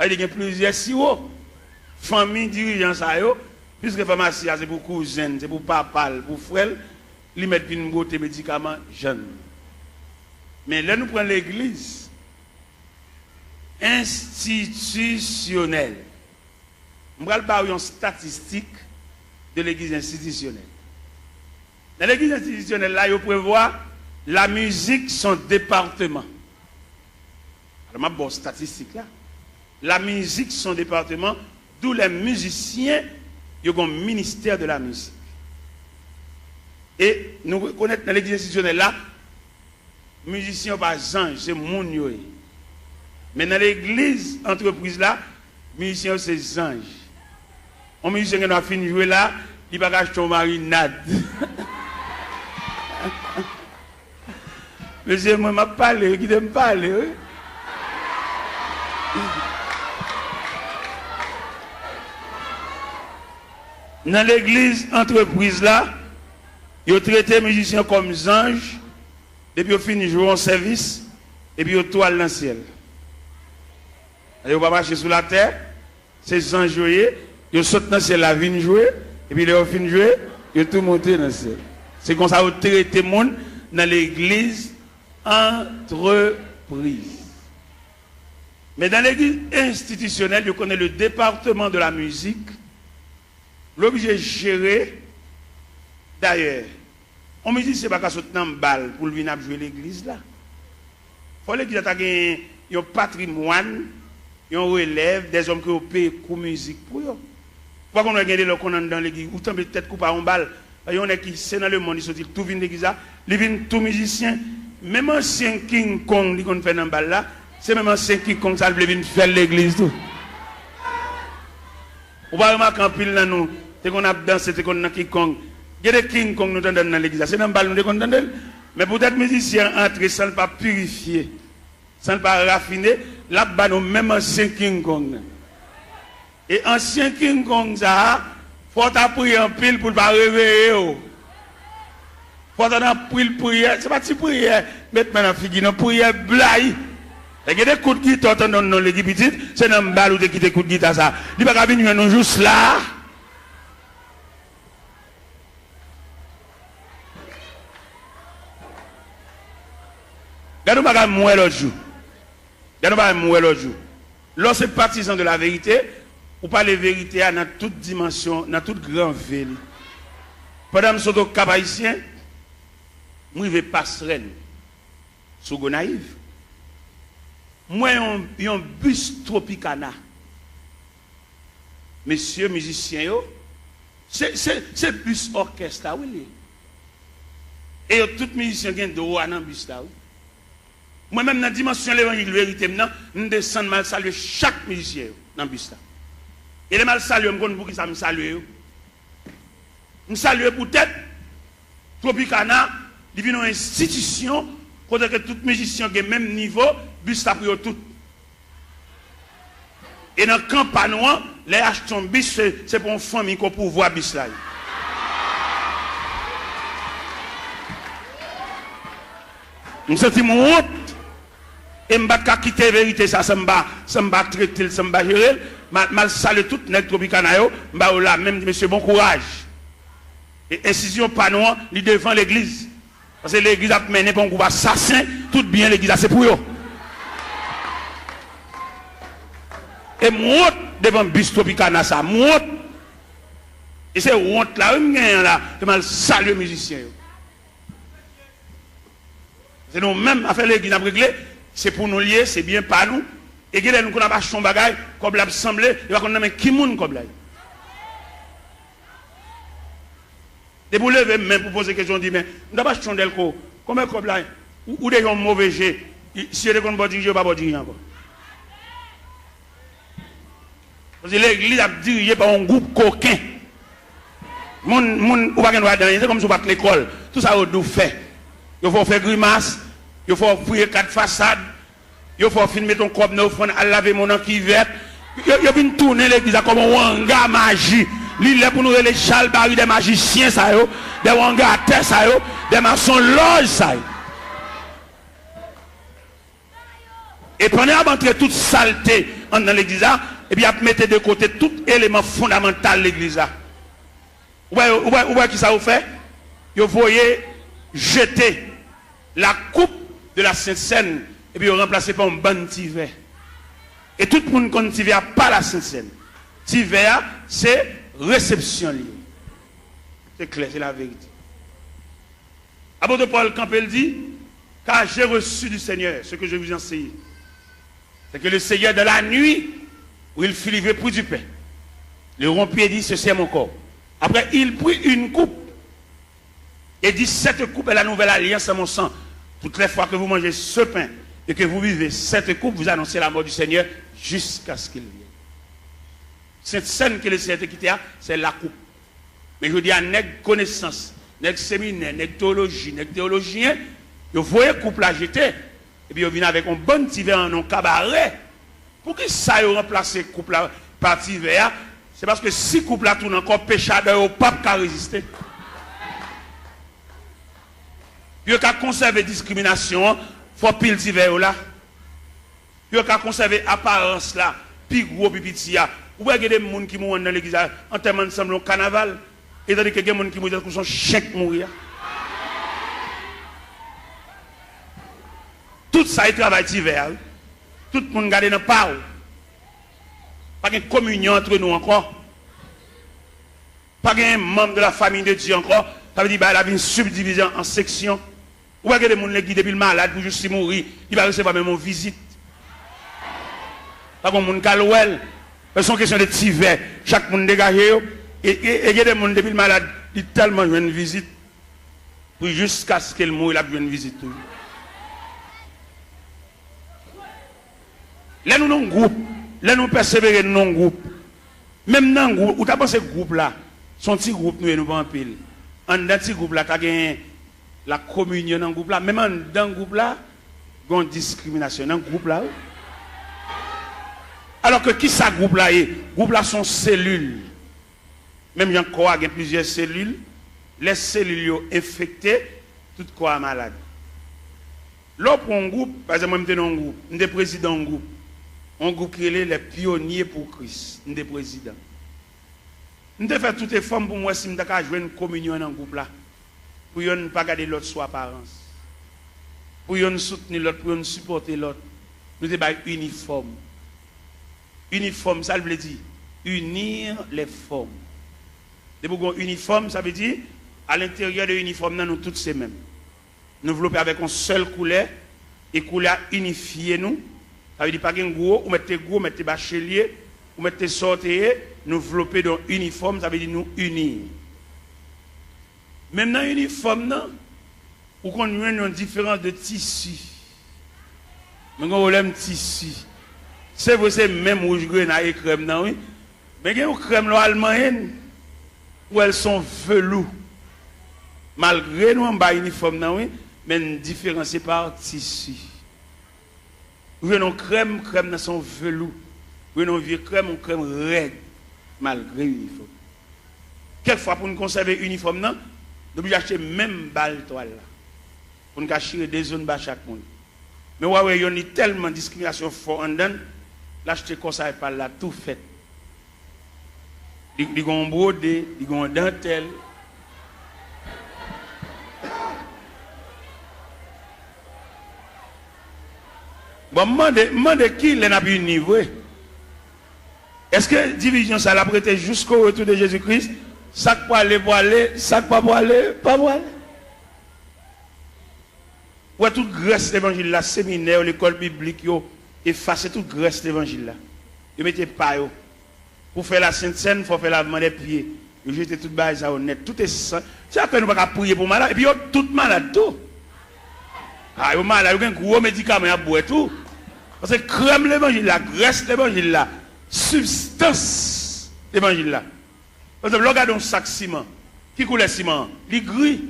Il y a plusieurs sirops. Famille dirigeant ça yo, puisque pharmacie c'est pour cousine, c'est pour papa, pour frère. Ils mettent une beauté médicaments jeunes. Mais là, nous prenons l'église institutionnelle. Je vais parler une statistique de l'église institutionnelle. Dans l'église institutionnelle, là, il prévoit la musique, son département. Alors, je vais statistique là. La musique, son département, d'où les musiciens, ils ont un ministère de la musique. Et nous reconnaissons dans l'église institutionnelle là, musiciens pas ange, c'est moun yo. Mais dans l'église entreprise là, musiciens c'est ange. Un musicien qui a fini de jouer là, il va acheter une marinade. Monsieur, moi m'a parlé, qui t'aime parler. Oui? Dans l'église entreprise là, ils ont traité les musiciens comme des anges, depuis qu'ils finissent de jouer en service, et puis ils toilent dans le ciel. Ils ne vont pas marcher sous la terre, ces anges joués, ils sautent dans le ciel, la vigne jouer, et puis ils ont fini de jouer, ils ont tout monté dans le ciel. C'est comme ça qu'ils ont traité le monde dans l'église entreprise. Mais dans l'église institutionnelle, ils connaissent le département de la musique, l'objet de gérer. D'ailleurs, on me dit que ce n'est pas qu'à sauter dans le bal pour venir jouer l'église là. Il faut l'église ait un patrimoine, un relève, des hommes qui ont payé pour musique pour eux. Pourquoi on a gagné le qu'on dans l'église, ou tant peut-être couper un bal, il y en a qui c'est dans le monde, ils sont tout vient l'église là, ils viennent tout musicien, même ancien King Kong qui fait dans le bal là, c'est même ancien King Kong ça vient faire l'église tout. On va remarquer en pile là nous, c'est qu'on a dansé, c'est qu'on a King Kong. Il y a des King Kong nous entendons dans l'église. C'est dans le bal nous entendons. Mais peut-être musiciens entrer sans ne pas purifier, sans ne pas raffiner, là-bas nous même ancien King Kong. Et ancien King Kong ça, faut prier en pile pour ne pas réveiller. Faut prier, c'est pas une prière, mettre maintenant figure, une prière blague. Il y a des coups de guitare dans l'église petite, c'est dans le bal où tu quittes des coups de guitare ça. Il ne va pas venir nous juste là. Regardez-nous pas mourir l'autre jour. Regardez-nous pas mourir l'autre jour. Lorsque partisan de la vérité, ou pas la vérité dans toute dimension, dans toute grande ville. Pendant que je suis au Cap Haïtien, je vais passerelle sous Gonaïve. Moi, j'ai un bus Tropicana. Messieurs musiciens, c'est bus orchestre, oui. Et tous les musiciens qui ont droit dans le bus là. Moi-même, dans la dimension de l'évangile, vérité, je descends mal saluer chaque musicien dans le bus. Et les mal saluer, je ne sais pas qui ça me salue. Je salue peut-être Tropicana, il y a une institution, côté que tout musicien qui est même niveau, bus là pour tout. Et dans le campagne, les achetons bus, c'est pour une famille qu'on peut voir bus là. Je sens mon honte. Et je ne vais pas quitter la vérité, ça ne va pas traiter, ça ne va pas gérer. Je vais saluer tout le Tropicana, je vais là, même monsieur, bon courage. Et incision pas non, il devant l'église. Parce que l'église a mené pour un groupe assassin, tout bien l'église c'est pour eux. Et moi, devant le bus Tropicana, ça, moi. Et c'est honte là, je vais saluer les musiciens. C'est nous-mêmes, à faire l'église à régler, c'est pour nous lier, c'est bien pas nous. Et que nous avons acheté un bagage, comme l'a semblé, il va qu'on a qui moun comme là. Et vous levez même pour poser question, dit mais nous avons acheté un delco, comment comme là, ou des gens mauvais jeux, si vous ne pouvez pas pas dire encore. Parce que l'église a dirigé par un groupe coquin. Moun ou pas qu'on c'est comme si vous battez l'école. Tout ça vous fait. Il faut faire grimace, il faut fouiller 4 façades, il faut filmer ton corps neuf, à laver mon an qui vert. Il vient tourner l'église comme un wanga magie. Il est pour nous les chalbari des magiciens, ça yo, des wanga à terre, ça yo, des maçons loges, ça yo. Et pendant à entrer toute saleté dans l'église, et puis à mettre de côté tout élément fondamental de l'église. Vous voyez qui ça vous fait? Vous voyez jeter la coupe de la Sainte Seine et puis remplacer par un bon tiver. Et tout le monde connaît tiver pas la Sainte Seine. Tiver, c'est réception liée. C'est clair, c'est la vérité. Apôtre Paul Campbell dit, car j'ai reçu du Seigneur ce que je vous enseigne. C'est que le Seigneur de la nuit, où il fut livré pour du pain, le rompit et dit, ceci est mon corps. Après, il prit une coupe et dit, cette coupe est la nouvelle alliance à mon sang. Toutes les fois que vous mangez ce pain et que vous vivez cette coupe, vous annoncez la mort du Seigneur jusqu'à ce qu'il vienne. Cette scène que le Seigneur quitté, c'est la coupe. Mais je dis à nègre connaissance, nègre séminaire, nègre théologie, nègre théologien, vous voyez coupe la jeter, et puis vous venez avec un bon petit verre en un cabaret. Pour que ça ait remplacé coupe la par petit verre, c'est parce que si coupe la tourne encore péchadeur au pape qui a résisté. Vous avez conservé discrimination, il faut pile petit verre là. Vous avez conservé apparence là, puis gros pipitia. Vous voyez des gens qui mourent dans l'église en termes ensemble au carnaval, et tandis que des gens qui mourent dans son chèque mourir. Tout ça est travail d'hiver. Tout le monde garde dans le pas. Pas de communion entre nous encore. Pas de membre de la famille de Dieu encore. Ça veut dire qu'il y a une subdivision en sections. Ou pas que des gens qui depuis le malade pour juste mourir, il va recevoir même une visite. Pas comme les gens qui c'est une question de tiver. Chaque monde dégagé. Et il y a des gens depuis le malade, ils tellement une visite. Pour jusqu'à ce qu'il meure, il a une visite. Là, nous sommes un groupe. Là, nous persévérons dans un groupe. Même dans un groupe, où tu as pensé ce groupe-là, son petit groupe, nous pas en pile. En dans ce groupe-là, tu as gagné la communion dans le groupe-là. Même dans le groupe-là, il y a une discrimination dans le groupe-là. Alors que qui ça groupe-là est? Groupe-là sont cellules. Même il y a encore plusieurs cellules. Les cellules sont infectées, tout quoi malade. Là, pour un groupe, par exemple, moi, je suis dans un groupe, je suis président d'un groupe. Un groupe qui est les pionniers pour Christ. Je suis président. Je vais faire toutes les formes pour moi si je vais jouer une communion dans un groupe là. Pour ne pas garder l'autre sous apparence. Pour ne soutenir l'autre, pour ne supporter l'autre. Nous devons être uniformes. Uniforme, ça veut dire unir les formes. De pour uniforme, ça veut dire à l'intérieur de l'uniforme, nous tous ces mêmes. Nous développer avec une seule couleur et couleur unifiée nous. Ça veut dire pas qu'un gros, ou mettez bachelier, ou mettez sortir, nous développer dans uniforme, ça veut dire nous unir. Même dans l'uniforme, ou qu'on a une différence de tissu. Mais on a un tissu. C'est vrai, c'est même rouge grenade et crème, non, oui. Mais il y a une crème allemande où elles sont velours. Malgré nous, on a un uniforme, non, oui, mais nous différencier par tissu. Vous voyez, crème, dans son velours. Vous voyez, vieux crème raide, malgré l'uniforme. Quelquefois, pour nous conserver l'uniforme, nous devons acheter même balle toile là. Pour nous cacher des zones bas chaque monde. Mais ouais, il y a tellement de discrimination fort en dedans, l'acheter comme ça et par là, tout fait. Ils ont brodé, ils ont dentelle. Bon, demandez qui n'a pas eu niveau. Est-ce que division ça l'a prêté jusqu'au retour de Jésus-Christ? Ça pour aller, ça pas pour aller, pas pour aller. Ouais, toute grâce l'évangile là, séminaire, l'école biblique, effacer toute grâce l'évangile là. Ils mettez pas yo. Pour faire la Sainte Seine, il faut faire lavement des pieds. Ils jetez toute base à honnête. Tout est ça. C'est à peine nous pas prier pour malade. Et puis, tout malade tout. Ah, yo malade, yo un gros médicament à boire tout. Parce que crème l'évangile là, graisse l'évangile là, substance l'évangile là. Par exemple, regardez un sac ciment. Qui coule le ciment? Il est gris.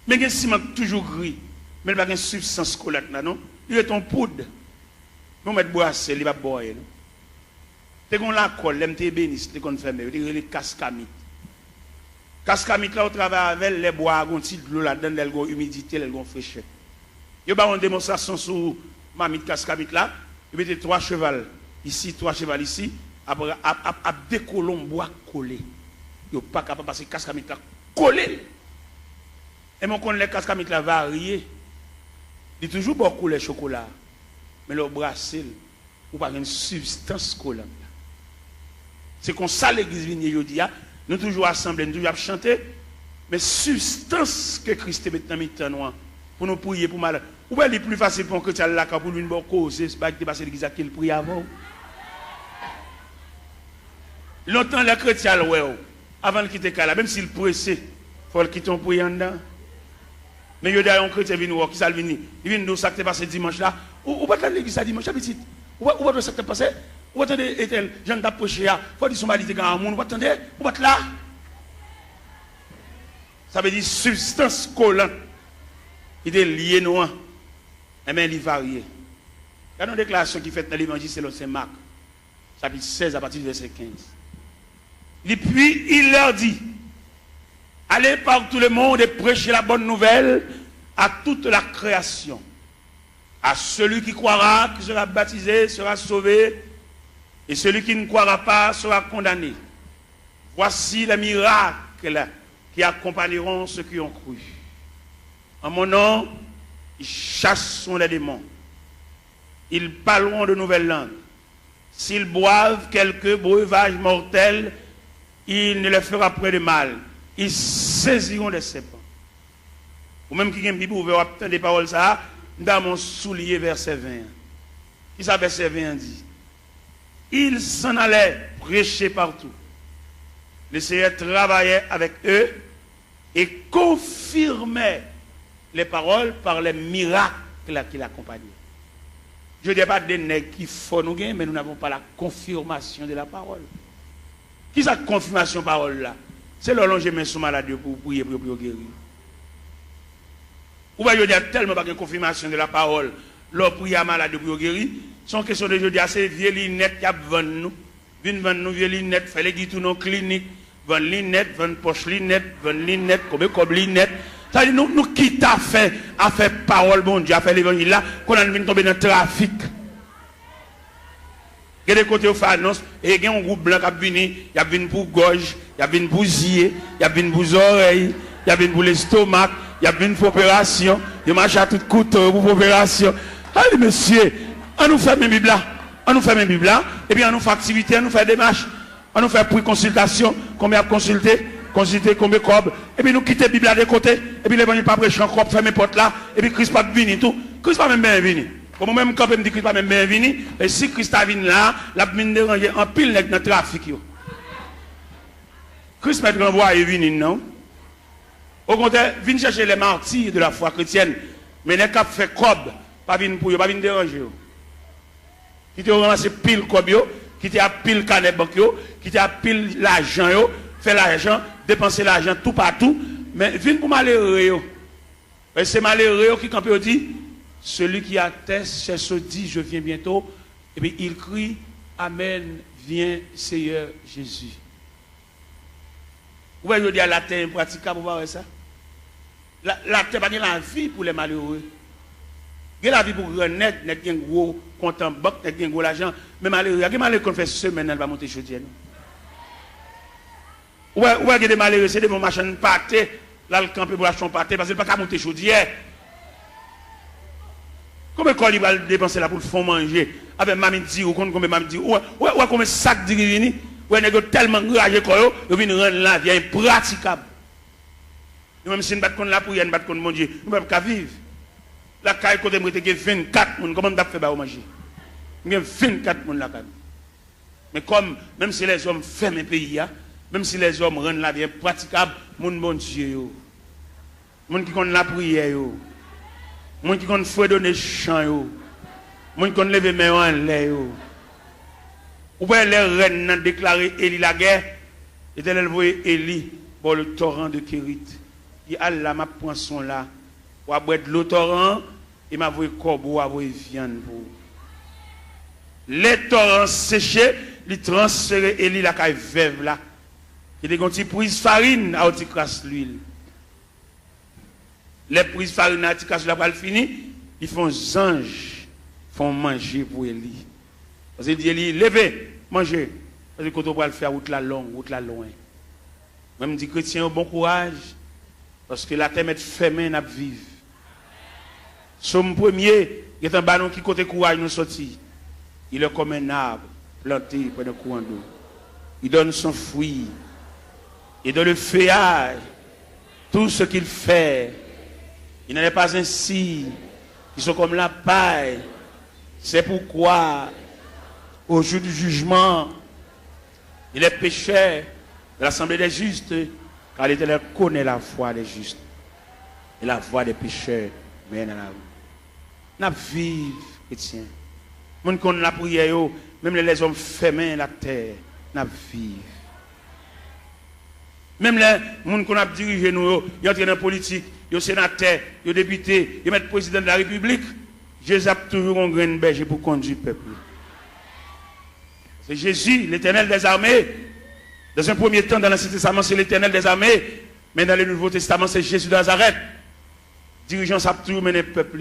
Mais il y a un ciment toujours gris. Mais il n'y a pas de substance collante là, non? Il est en poudre. Nous mettons boisser, il va boire. C'est qu'on la colle, l'MT bénis, c'est qu'on fait, il y a les cascamites. Cascamites là, on travaille avec les bois, on tire de l'eau là-dedans, elles ont humidité, elles ont fraîcheur. Il y a une démonstration sur mamite cascamite là, il y a 3 chevals ici, 3 chevals ici, après, à des colons bois collés. Il n'y a pas capable de passer cascamite là collé. Et mon connaît les cascamites là variés. Il y a toujours beaucoup de chocolat. Mais le brassel, ou pas une substance collante. C'est comme ça l'église vient nous toujours assemblés, nous toujours chanter, mais substance que Christ met dans notre pour nous prier pour mal. Ou bien il est plus facile pour un chrétien là pour lui une bonne cause, c'est pas que passer l'église qu'il prie avant. Longtemps les chrétiens avant de quitter Kala, même s'il pressé, il faut le quitter en priant dedans. Mais il y a un chrétien qui vient qui ça vient, il vient nous ça qui passé dimanche là. Ou pas l'église à dimanche petit. Ou pas ça qui passé. Vous attendez, Ethel, Jean d'approcher, il faut dire son mari est grand monde, vous attendez, vous êtes là. Ça veut dire substance collante. Il est lié noir. Mais il est varié. Il y a une déclaration qui fait dans l'évangile selon Saint Marc, chapitre 16 à partir du verset 15. Et puis il leur dit, allez par tout le monde et prêchez la bonne nouvelle à toute la création. À celui qui croira, qui sera baptisé, sera sauvé. Et celui qui ne croira pas sera condamné. Voici les miracles qui accompagneront ceux qui ont cru. En mon nom, ils chasseront les démons. Ils parleront de nouvelles langues. S'ils boivent quelques breuvages mortels, il ne leur fera point de mal. Ils saisiront des serpents. Ou même qui a une Bible ouverte, des paroles ça, dans mon soulier, verset 20. Qui ça, verset 20 dit? Ils s'en allaient prêcher partout. Le Seigneur travaillait avec eux et confirmait les paroles par les miracles qui l'accompagnaient. Je ne dis pas des nègres qui font nous gagner, mais nous n'avons pas la confirmation de la parole. Qui est cette confirmation de la parole là? C'est le long je mets sous malade pour prier pour guérir. Ou bien je dis tellement pas de confirmation de la parole, leur prière malade pour guérir. Son question de jeudi, c'est vieux lunettes qui vendent nous. Viens vendre nous vieux lunettes, fait les guides nos cliniques, vendre lunettes, vendre poche lunettes, vendre lunettes, comme lunettes. Ça dit nous qui t'a fait à faire parole bon Dieu, à faire l'évangile là, qu'on a venu tomber dans le trafic. Il y a des côtés où fait annonce, et il y a un groupe blanc qui a venu, il y a venu pour gorge, il y a venu pour zier, il y a venu pour oreilles, il y a venu pour l'estomac, il y a venu pour opération, il marche à tout couteau pour opération. Allez monsieur, on nous fait mes Bibles là, on nous fait mes Bibles là, et puis on nous fait activité, on nous fait démarche, on nous fait pour consultation, combien à consulter combien de cob, et puis nous quitter la Bible là de côté, et puis l'évangile pas prêcher encore, faire mes portes là, et puis Christ pas venu tout, Christ pas même bien venu. Pour moi-même, quand je me dis Christ pas même bien venu, et si Christ a venu là, la mine déranger en pile dans le trafic. Christ m'a renvoyé venu, non? Au contraire, vient chercher les martyrs de la foi chrétienne, mais les cap fait cob, pas venir pour eux, pas venir déranger. Qui te ramasse pile comme yo, qui te a pile canet banque yo, qui te a pile l'argent yo, fait l'argent, dépenser l'argent tout partout, mais viens pour malheureux yo. Et c'est malheureux yo qui quand il dit celui qui atteste, c'est ce dit je viens bientôt, et puis il crie amen, viens Seigneur Jésus. Vous voyez, je dis à la terre impraticable pour voir ça. La terre pas la vie pour les malheureux. Il y a la vie pour les net, il y a un gros compte en banque, il y a un gros l'argent. Mais malheureux, il y a des malheureux qui fait semaine, elle va monter chaudière. Ouais, il y a des malheureux, c'est des bons machines pâtés, là le camp pour acheter un pâté, parce qu'il ne peut pas monter chaudière. Combien de il va dépenser là pour le fond manger? Avec mamie dit, ou combien mamie dit, ouais, combien de sacs de rivini? Ouais, il y a tellement enragé que vous venez rendre la vie impraticable. Même si nous battons la prière, nous battons mon Dieu, nous ne pouvons pas vivre. La caille côté moi, il y a 24 personnes, comment on peut faire manger? Il y a 24 personnes là. Mais comme, même si les hommes ferment un pays, même si les hommes rendent la vie impraticable, mon Dieu, mon qui connaît la prière, mon qui connaît fouet donner chant, mon qui connaît lever main en l'air. Ou bien les reines ont déclaré Élie la guerre, et elle voyait Élie pour le torrent de Kérit. Il a là ma poisson là, ou à boire de l'eau torrent, et m'a voyé corbeau, à voyé viande pour. Les torrents séchés, ils transféraient Élie la caille veuve là. Il y a des petits prises farine à petit crasse l'huile. Les prises farine à petit crasse la pas fini, ils font anges, font manger pour Élie. Parce qu'il dit Élie, levez, mangez. Parce que quand on va le faire route la longue, route la loin. Même dit chrétien, bon courage. Parce que la terre est fermée, n'a vivre. Somme premier, il y a un ballon qui côté courage nous sortit. Il est comme un arbre planté près d'un courant d'eau. Il donne son fruit. Et dans le feuillage, tout ce qu'il fait, il n'en est pas ainsi. Ils sont comme la paille. C'est pourquoi, au jour du jugement, il est pécheur de l'assemblée des justes, car l'Éternel connaît la voie des justes. Et la voie des pécheurs mène à la rue. N'a vive, chrétien. Moun qu'on la prière, même les hommes fermés la terre, n'a vive. Même les gens qu'on a dirigé nous, ils entrent dans la politique, ils sont sénateurs, ils sont députés, ils mettent président de la République. Jésus a toujours un grain de berger pour conduire le peuple. C'est Jésus, l'Éternel des armées. Dans un premier temps, dans l'Ancien Testament, c'est l'Éternel des armées. Mais dans le Nouveau Testament, c'est Jésus de Nazareth. Dirigeant, ça a toujours mené le peuple.